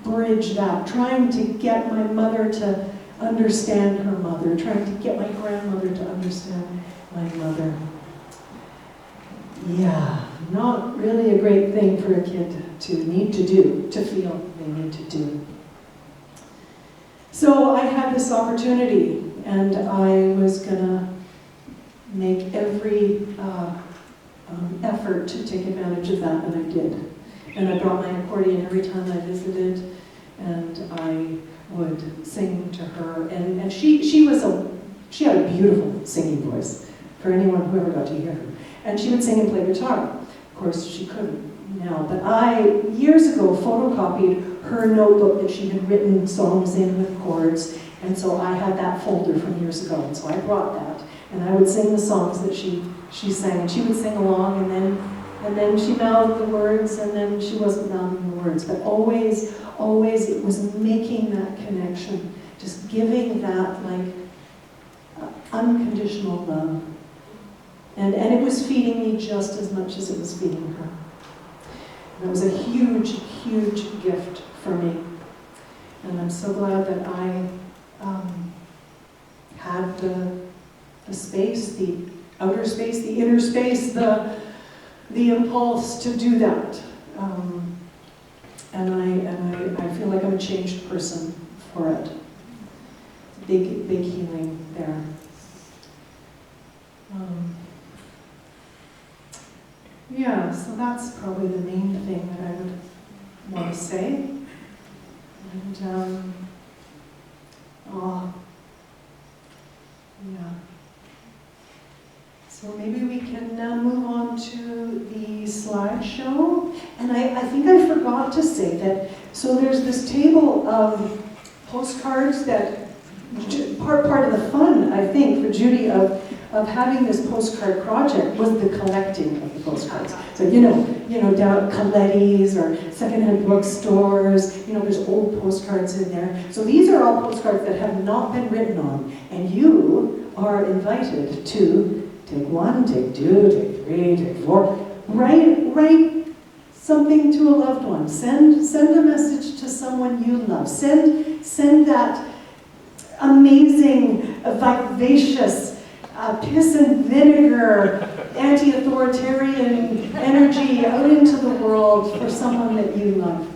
bridge that, trying to get my mother to understand her mother, trying to get my grandmother to understand my mother. Yeah, not really a great thing for a kid to need to do, to feel they need to do. So I had this opportunity, and I was gonna make every effort to take advantage of that, and I did. And I brought my accordion every time I visited, and I would sing to her. And she had a beautiful singing voice, for anyone who ever got to hear her. And she would sing and play guitar. Of course, she couldn't now, but I, years ago, photocopied her notebook that she had written songs in with chords, and so I had that folder from years ago, and so I brought that, and I would sing the songs that she sang, and she would sing along, and then And then she mouthed the words, and then she wasn't mouthing the words. But always, always it was making that connection, just giving that like unconditional love. And it was feeding me just as much as it was feeding her. And it was a huge, huge gift for me. And I'm so glad that I had the space, the outer space, the inner space, the impulse to do that. And I feel like I'm a changed person for it. Big, big healing there. Yeah, so that's probably the main thing that I would want to say. And, yeah. So maybe we can now move on to the slideshow. And I think I forgot to say that, so there's this table of postcards that, part of the fun, I think, for Judy of having this postcard project was the collecting of the postcards. So, you know, down at Coletti's or secondhand bookstores, there's old postcards in there. So these are all postcards that have not been written on, and you are invited to take 1, take 2, take 3, take 4. Write something to a loved one. Send a message to someone you love. Send that amazing, vivacious, piss and vinegar, anti-authoritarian energy out into the world for someone that you love.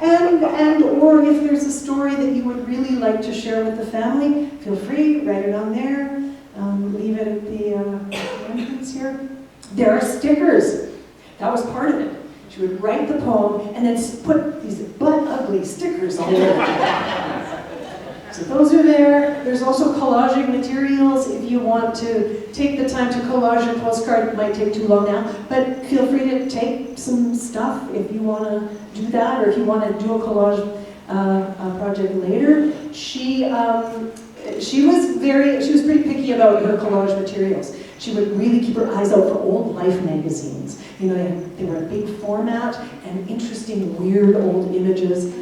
And or if there's a story that you would really like to share with the family, feel free, write it on there. Leave it at the entrance here. There are stickers. That was part of it. She would write the poem and then put these butt-ugly stickers on it. So those are there. There's also collaging materials if you want to take the time to collage your postcard. It might take too long now, but feel free to take some stuff if you want to do that, or if you want to do a collage project later. She was pretty picky about her collage materials. She would really keep her eyes out for old Life magazines. They were a big format and interesting, weird old images.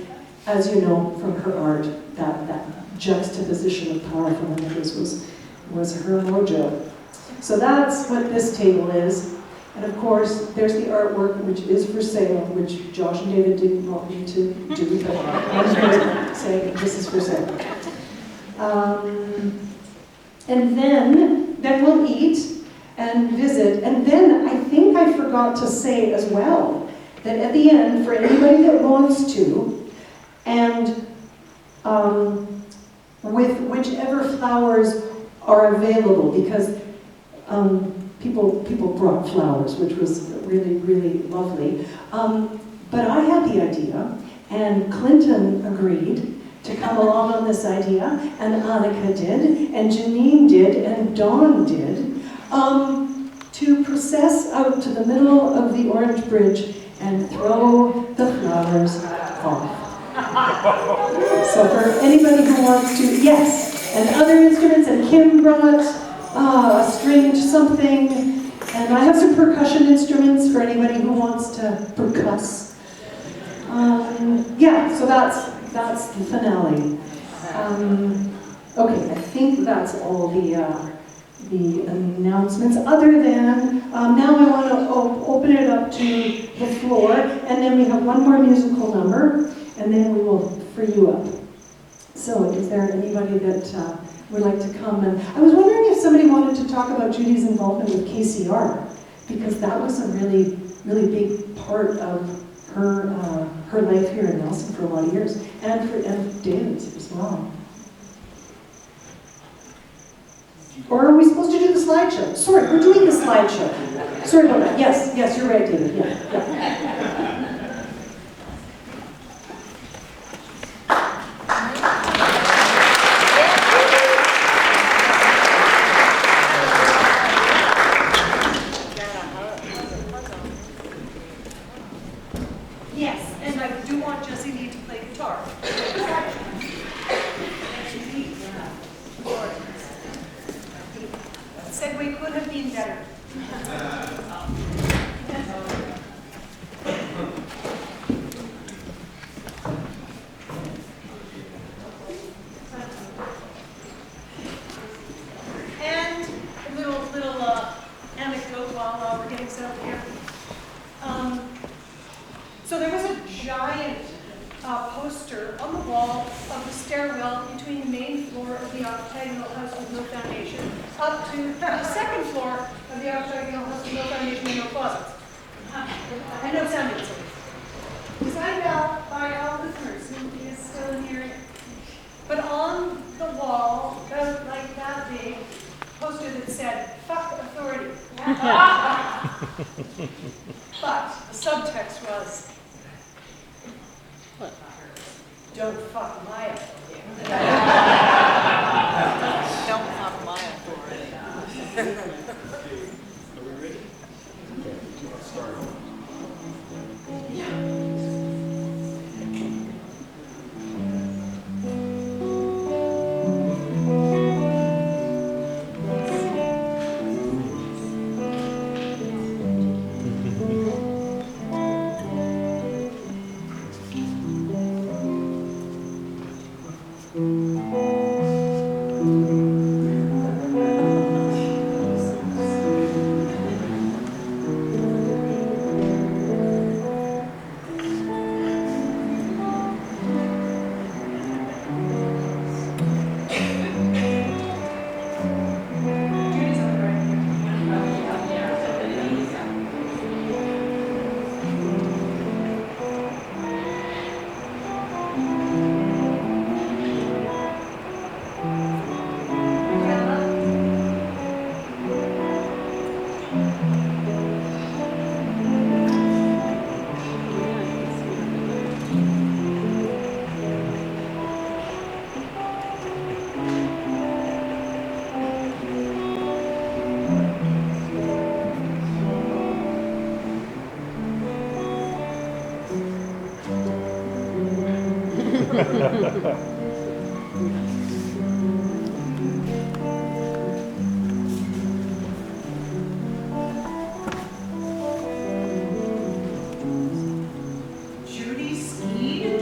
As you know from her art, that juxtaposition of powerful images was her mojo. So that's what this table is. And of course, there's the artwork, which is for sale, which Josh and David didn't want me to do, but I'm going to say this is for sale. And then we'll eat and visit. And then I think I forgot to say as well that at the end, for anybody that wants to, and with whichever flowers are available, because people brought flowers, which was really, really lovely. But I had the idea, and Clinton agreed to come along on this idea, and Annika did, and Janine did, and Dawn did, to process out to the middle of the Orange Bridge and throw the flowers off. So for anybody who wants to, yes, and other instruments, and Kim brought a stringed something, and I have some percussion instruments for anybody who wants to percuss. Yeah, so that's the finale. Okay, I think that's all the announcements, other than now I want to open it up to the floor, and then we have one more musical number, and then we will free you up. So is there anybody that would like to come? And I was wondering if somebody wanted to talk about Judy's involvement with KCR, because that was a really, really big part of her life here in Nelson for a lot of years, and for David's as well. Or are we supposed to do the slideshow? Sorry, we're doing the slideshow. Sorry about that. Yes, you're right, David. Yeah. Yes, and I do want Jessie Lee to play guitar. Segue could have been better. floor of the octagonal house with no foundation, up to the second floor of the octagonal house with no foundation and no closets. And no sound insulation. Designed out by Al Listeners, who is still in the area. But on the wall, about like that big, poster that said, "Fuck authority." But the subtext was, "Don't fuck my authority." Don't have my authority. Are we ready? Okay, let's start. Judy's on the right. Judy skied?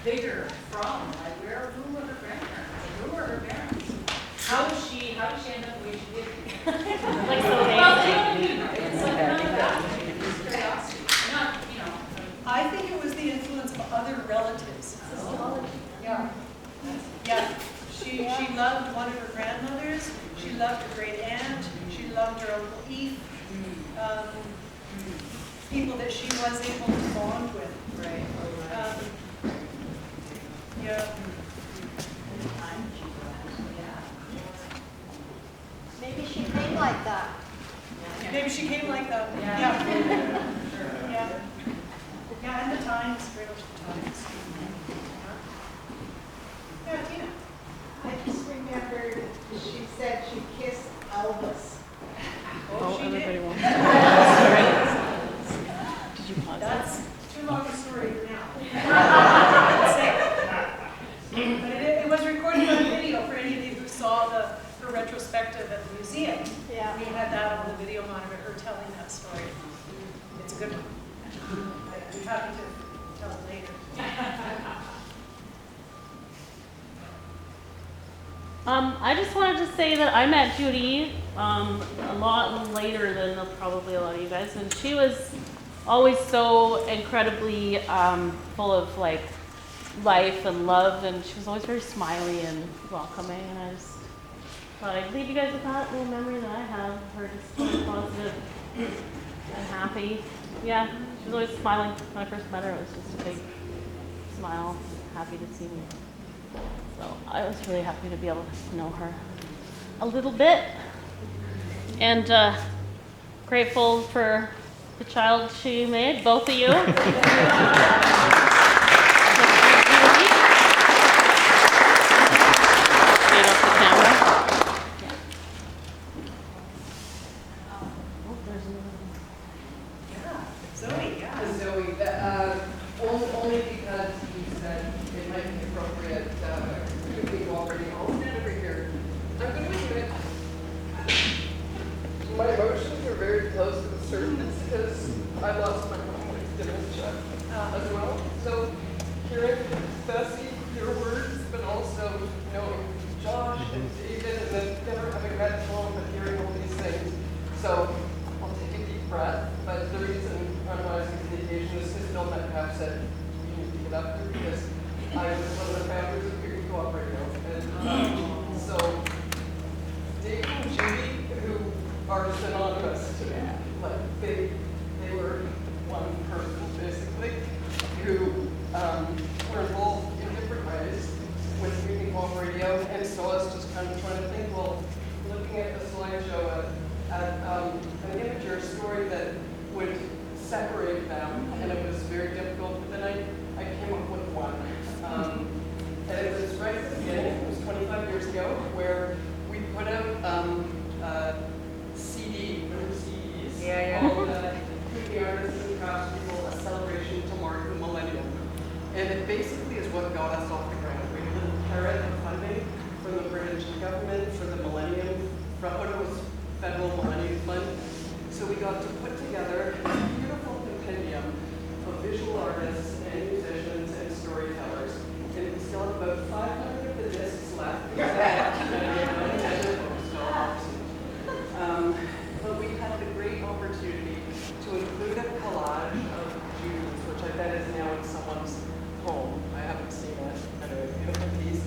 figure from? Like, who were her grandparents? Who were her parents? How did she end up the way she did? Like so It's like it's curiosity. Not, I think it was the influence of other relatives. Yeah. Yeah. She loved one of her grandmothers. She loved her great aunt. She loved her Uncle Eve. People that she was able to bond with. Right. Yeah. Maybe she came like that. Maybe she came like that. Yeah. Yeah. Yeah, and the times, very much the times. Yeah, Tina. I just remembered she said she kissed Elvis. Oh, she everybody did. wants. Did you pause? That's too long a story for now. But it was recorded on video for any of you who saw her retrospective at the museum. Yeah. We had that on the video monitor, her telling that story. It's a good one. I'd be happy to tell it later. I just wanted to say that I met Judy a lot later than probably a lot of you guys, and she was always so incredibly full of like life and love, and she was always very smiley and welcoming, and I just thought I'd leave you guys with that little memory that I have of her, just so positive and happy. Yeah, she was always smiling. When I first met her, it was just a big smile, happy to see me. So I was really happy to be able to know her a little bit, and grateful for the child she made, both of you. Straight off the camera. Yeah. Oh, there's another one. Yeah, Zoe, yeah. Zoe, only because you said it might be appropriate, we already all stand over here. I'm going to admit, my emotions are very close to the surface because I lost my mom with dementia as well. So hearing Bessie, your words, but also knowing Josh and David, and then never having met Tom, but hearing all these things. So I'll take a deep breath, but the reason I'm rising to the occasion is because Bill Metcalf said you need to get up here because I was one of the founders of Peer Co-op Radio. And so Dave and Judy, who are synonymous to me, like they were one person basically, who were involved in different ways with Peer Co-op Radio, and so I was just kind of trying to think, well, looking at the slideshow at an image or a story that would separate them, and it was very difficult, but then I came up with one. And it was right at the beginning, it was 25 years ago, where we put out a CD, remember CDs? Called the Artists and Craftspeople, a celebration to mark the millennium. And it basically is what got us off the ground. We had a little carrot of funding from the British government for the millennium, from what it was federal millennium fund. So we got to put together a beautiful compendium of visual artists and musicians and storytellers. And we still have about 500 of the discs left. But we had the great opportunity to include a collage of Judy's, which I bet is now in someone's home. I haven't seen it. Anyway, beautiful piece.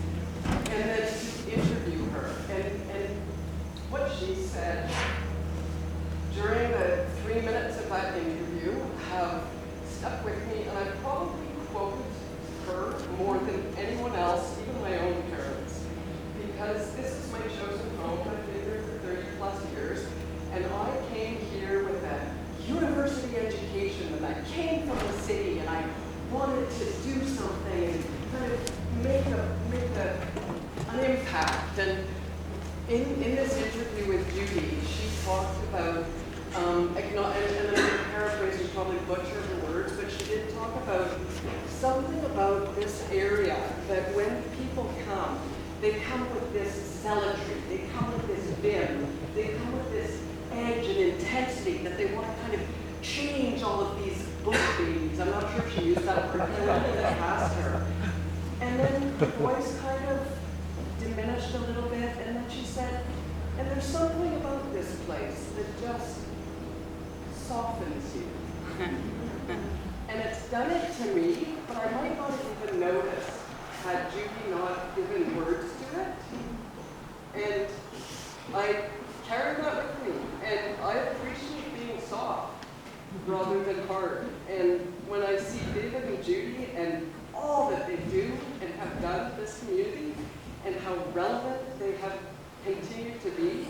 And then to interview her. And what she said during the 3 minutes of that interview have stuck with me, and I've probably quoted her more than anyone else, even my own parents, because this is my chosen home. I've been here for 30 plus years, and I came here with a university education, and I came from the city, and I wanted to do something and kind of make an impact. And in this interview with Judy, she talked about, and I'm going to paraphrase and probably butcher her words, but she did talk about something about this area, that when people come, they come with this zealotry, they come with this vim, they come with this edge and intensity that they want to kind of change all of these bush babies. I'm not sure if she used that word, but I went past her. And then the voice kind of diminished a little bit, and then she said, and there's something about this place that just softens you. And it's done it to me, but I might not have even noticed had Judy not given words to it. And I carry that with me, and I appreciate being soft rather than hard. And when I see David and Judy and all that they do and have done to this community and how relevant they have continued to be,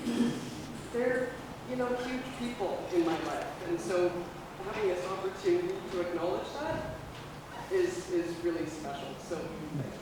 they're, you know, huge people in my life. And so having this opportunity to acknowledge that is really special. So thanks.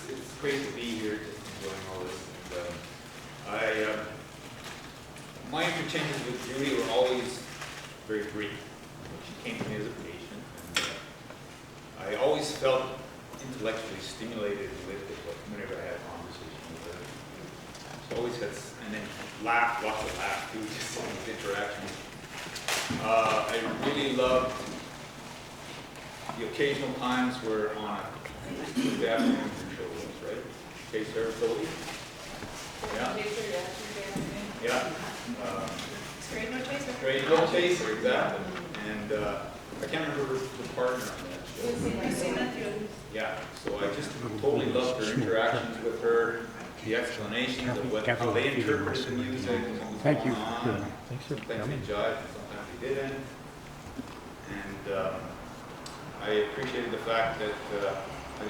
It's great to be here, just enjoying all this. And, my interchanges with Judy were always very brief. She came to me as a patient, and I always felt intellectually stimulated and lifted whenever I had a conversation with her. She always had, and then laughed, lots of laughs too, just in these interactions. I really loved the occasional times where on a Tuesday afternoon show was, right? Case Sarah Philly. Yeah. Yeah. Straight no chaser. Straight no chaser, exactly. And I can't remember the partner on that show. Yeah. So I just totally loved her interactions with her, the explanations of what, how they interpreted the music, and what was Thank you. going on. Thanks for Sometimes coming. they judged, sometimes they didn't. And I appreciated the fact that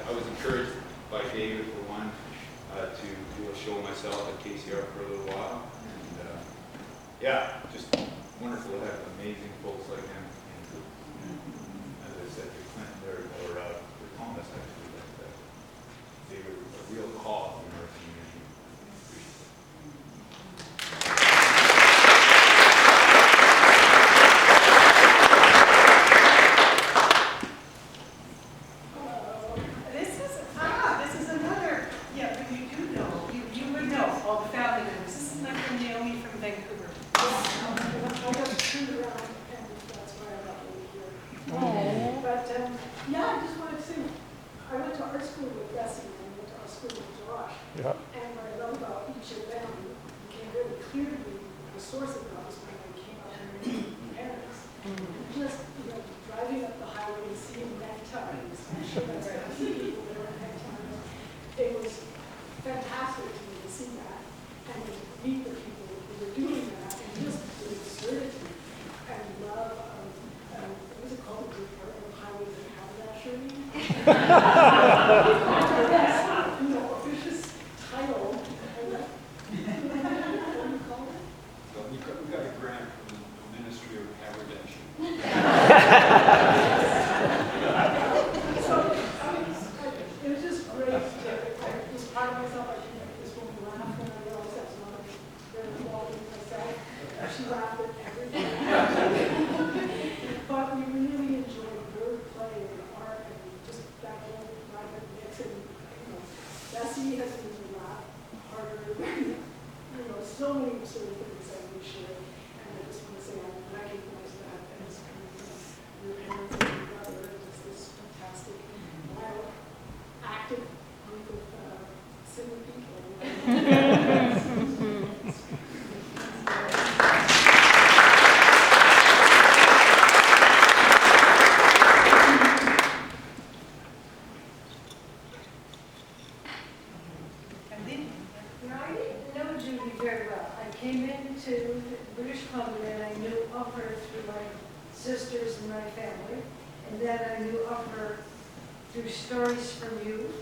I was encouraged by David, for one, to do a show myself at KCR for a little while. And yeah, just wonderful to have amazing folks like him. And as I said to Clinton there, or to Thomas actually, that they were a real cause in our community. This is another, yeah, but you do know, you would know, all the family members. This is my friend Naomi from Vancouver. I got turned around, and that's why I'm not really here. But, yeah, I just wanted to say, I went to art school with Bessie, and I went to art school with Josh. Yeah. And what I love about each of them became really clear to me, the source of that was when they came out and married parents. just, driving up the highway and seeing neckties, I'm sure that's what I see people that wear neckties. It was fantastic to me to see that and to meet the people who were doing that and just the absurdity and love of, what was it called, the Department of Highways and Haberdashery? Officious title. What do you call it? So we got a grant from the Ministry of Haberdashery. So, it was just great. I was proud of myself. I can make this woman laugh, and I realized that's not a very quality of myself. She laughed at everything. But we really enjoyed wordplay and art and just that whole private mix. And, Bessie has made me laugh harder. So many sort of things that we share. And I just want to say I recognize that as your parents and your brother. It's this fantastic, wild, active group of silly people. I didn't know Judy very well. I came into British Columbia and I knew of her through my sisters and my family. And then I knew of her through stories from you.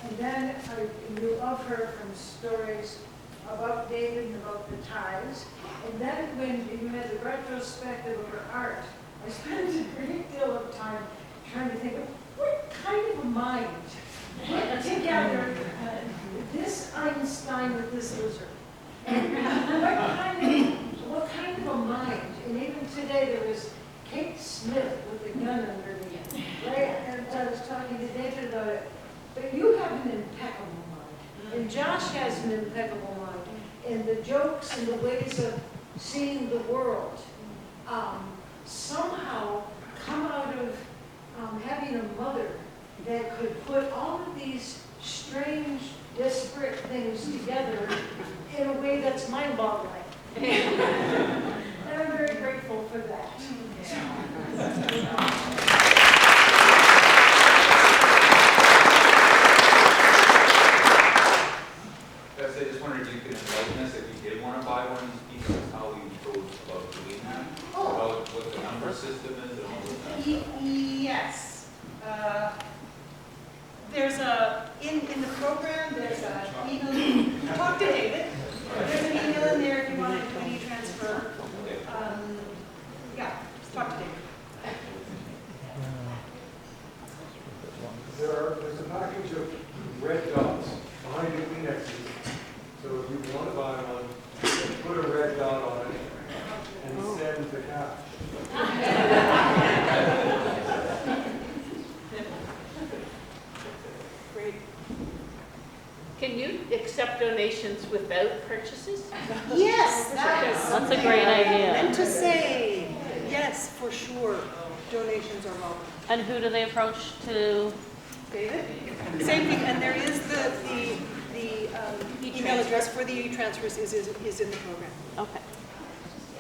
And then I knew of her from stories about David and about the ties. And then when you had the retrospective of her art, I spent a great deal of time trying to think of what kind of a mind put together this Einstein with this lizard. And what kind of a mind? And even today there was Kate Smith with a gun underneath. Right? And I was talking to David about it. But you have an impeccable mind. And Josh has an impeccable mind. And the jokes and the ways of seeing the world somehow come out of having a mother that could put all of these strange, disparate things together in a way that's mind-boggling. And I'm very grateful for that. I just wondered if you could enlighten us, if you did want to buy one of these pieces, how you go about doing that? About what the number system is and all of that? Yes. There's in the program, there's an email, talk to David. There's an email in there if you want to do an e-transfer. Yeah, just talk to David. There's a package of red dots behind the Kleenexes. So if you want to buy one, put a red dot on it and send the cash. Great. Can you accept donations without purchases? Yes, That's a great idea. And to say, yes, for sure, donations are welcome. And who do they approach to? David? Same thing, and there is the email address for the e-transfers is in the program. Okay.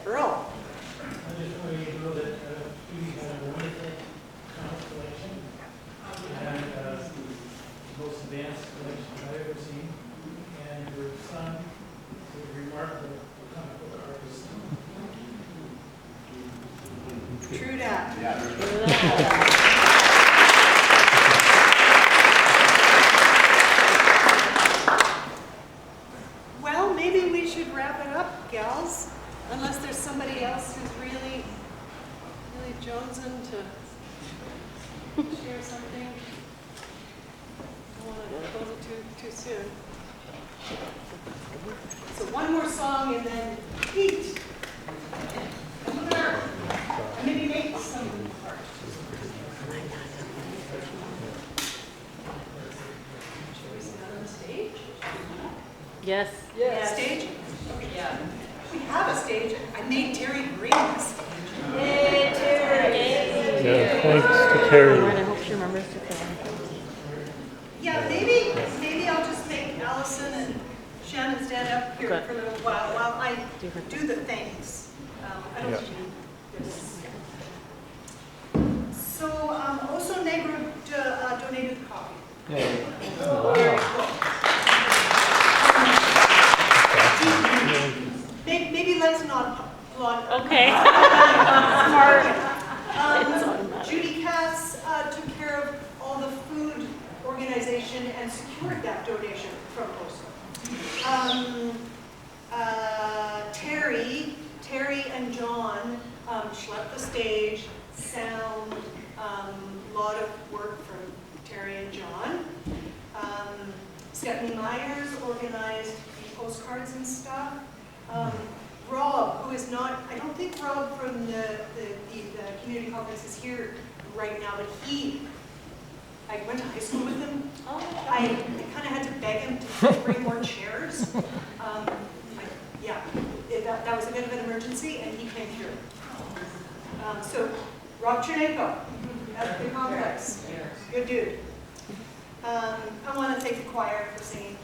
Earl? I just want you to know that Judy had a wonderful collection, and the most advanced collection I've ever seen. And her son is a remarkable comic book artist. True that. Yeah. Well, maybe we should wrap it up, gals, unless there's somebody else who's really jonesing to share something. I don't want to close it too soon. So one more song and then eat. And learn. And maybe make some art. Should we sit on the stage? Yes. Yeah. Stage? Okay. Yeah. We have a stage. I made Terry bring this. Yay, Terry! Yeah, thanks to Terry. I hope she remembers to say. Yeah, maybe I'll just make Allison and Shannon stand up here for a little while I do the things. I don't Yeah. do this. So Oso Negro donated the copy. Wow. Maybe let's not plot. Okay. Smart. Judy Katz took care of all the food organization and secured that donation from Oso. Terry and John schlepped the stage, sound, a lot of work from Terry and John. Stephanie Myers organized the postcards and stuff. Rob, who is not, I don't think Rob from the community conference is here right now, but I went to high school with him. I kind of had to beg him to bring more chairs. That was a bit of an emergency, and he came through. So, Rob Chernenko at the complex. Good dude. I want to thank the choir for singing.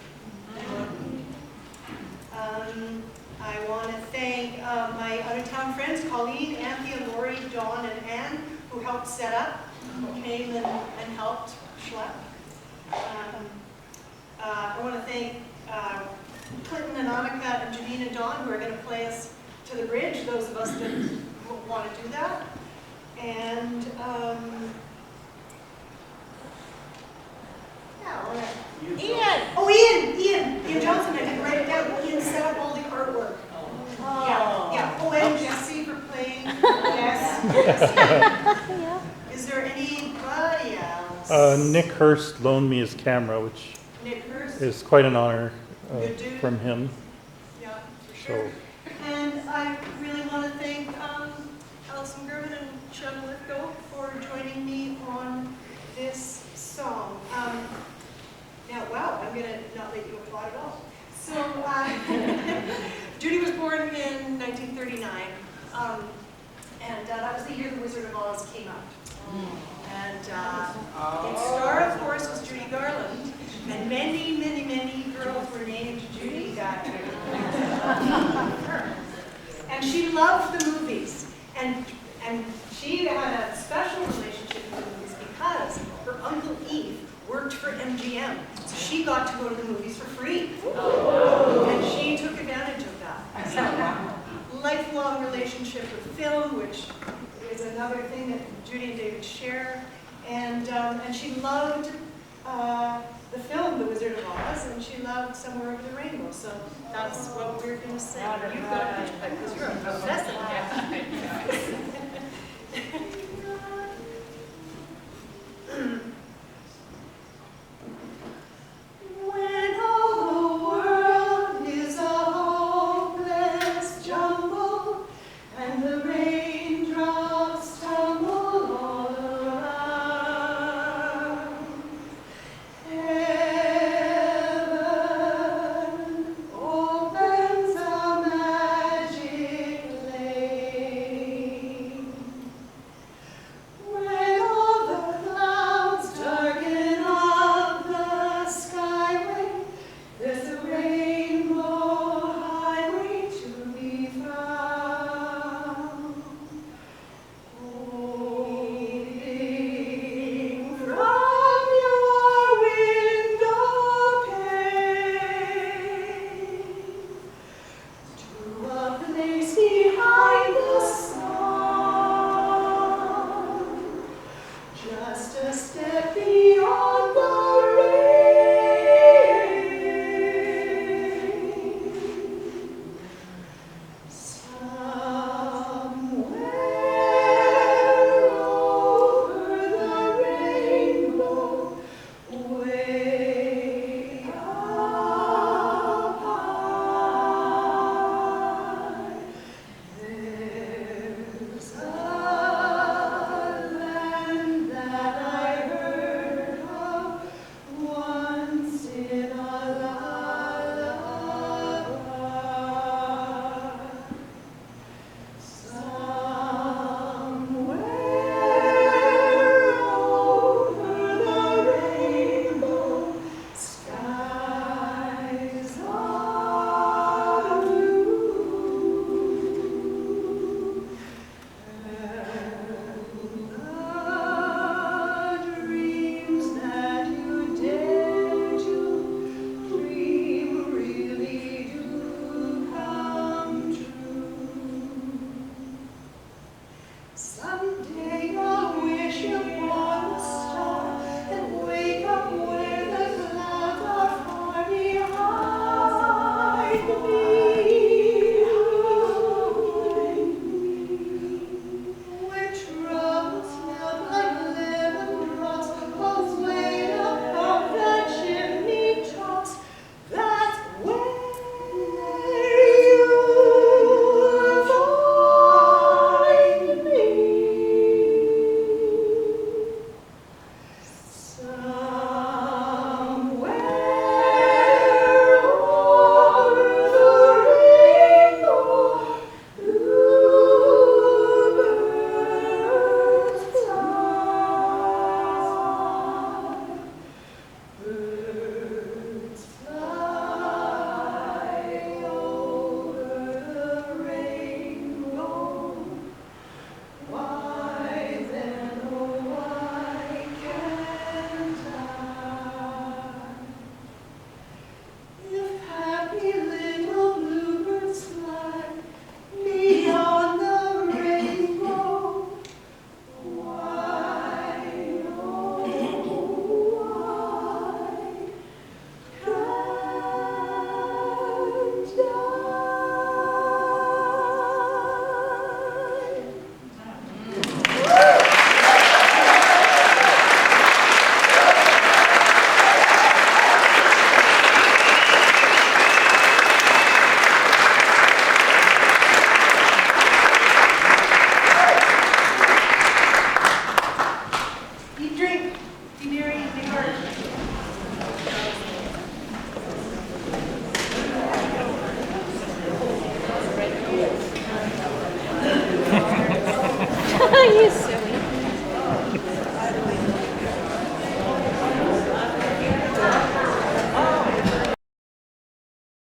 I want to thank my out-of-town friends, Colleen, Anthea, Lori, Dawn, and Ann, who helped set up, came and helped schlep. I want to thank Clinton and Annika and Janine and Dawn, who are going to play us to the bridge, those of us that want to do that. And Ian Johnson, I didn't write it down. Ian set up all the artwork. Yeah. Oh, and Jesse for playing. Yes. Is there anybody else? Nick Hurst loaned me his camera, which is quite an honor from him. Yeah, for sure. And I really want to thank Alison German and Sean Lithgow for joining me on this song. Now, wow, I'm going to not let you applaud at all. So, Judy was born in 1939, and that was the year The Wizard of Oz came out. And its star, of course, was Judy Garland, and many, many, many girls were named Judy that year. And she loved the movies, and she had a special relationship with the movies because her Uncle Eve worked for MGM, so she got to go to the movies for free. And she took advantage of that. So, lifelong relationship with film, which is another thing that Judy and David share. And she loved the film, The Wizard of Oz, and she loved Somewhere Over the Rainbow. So that's what we're going to sing. You've got a pitch pipe because you're a professor.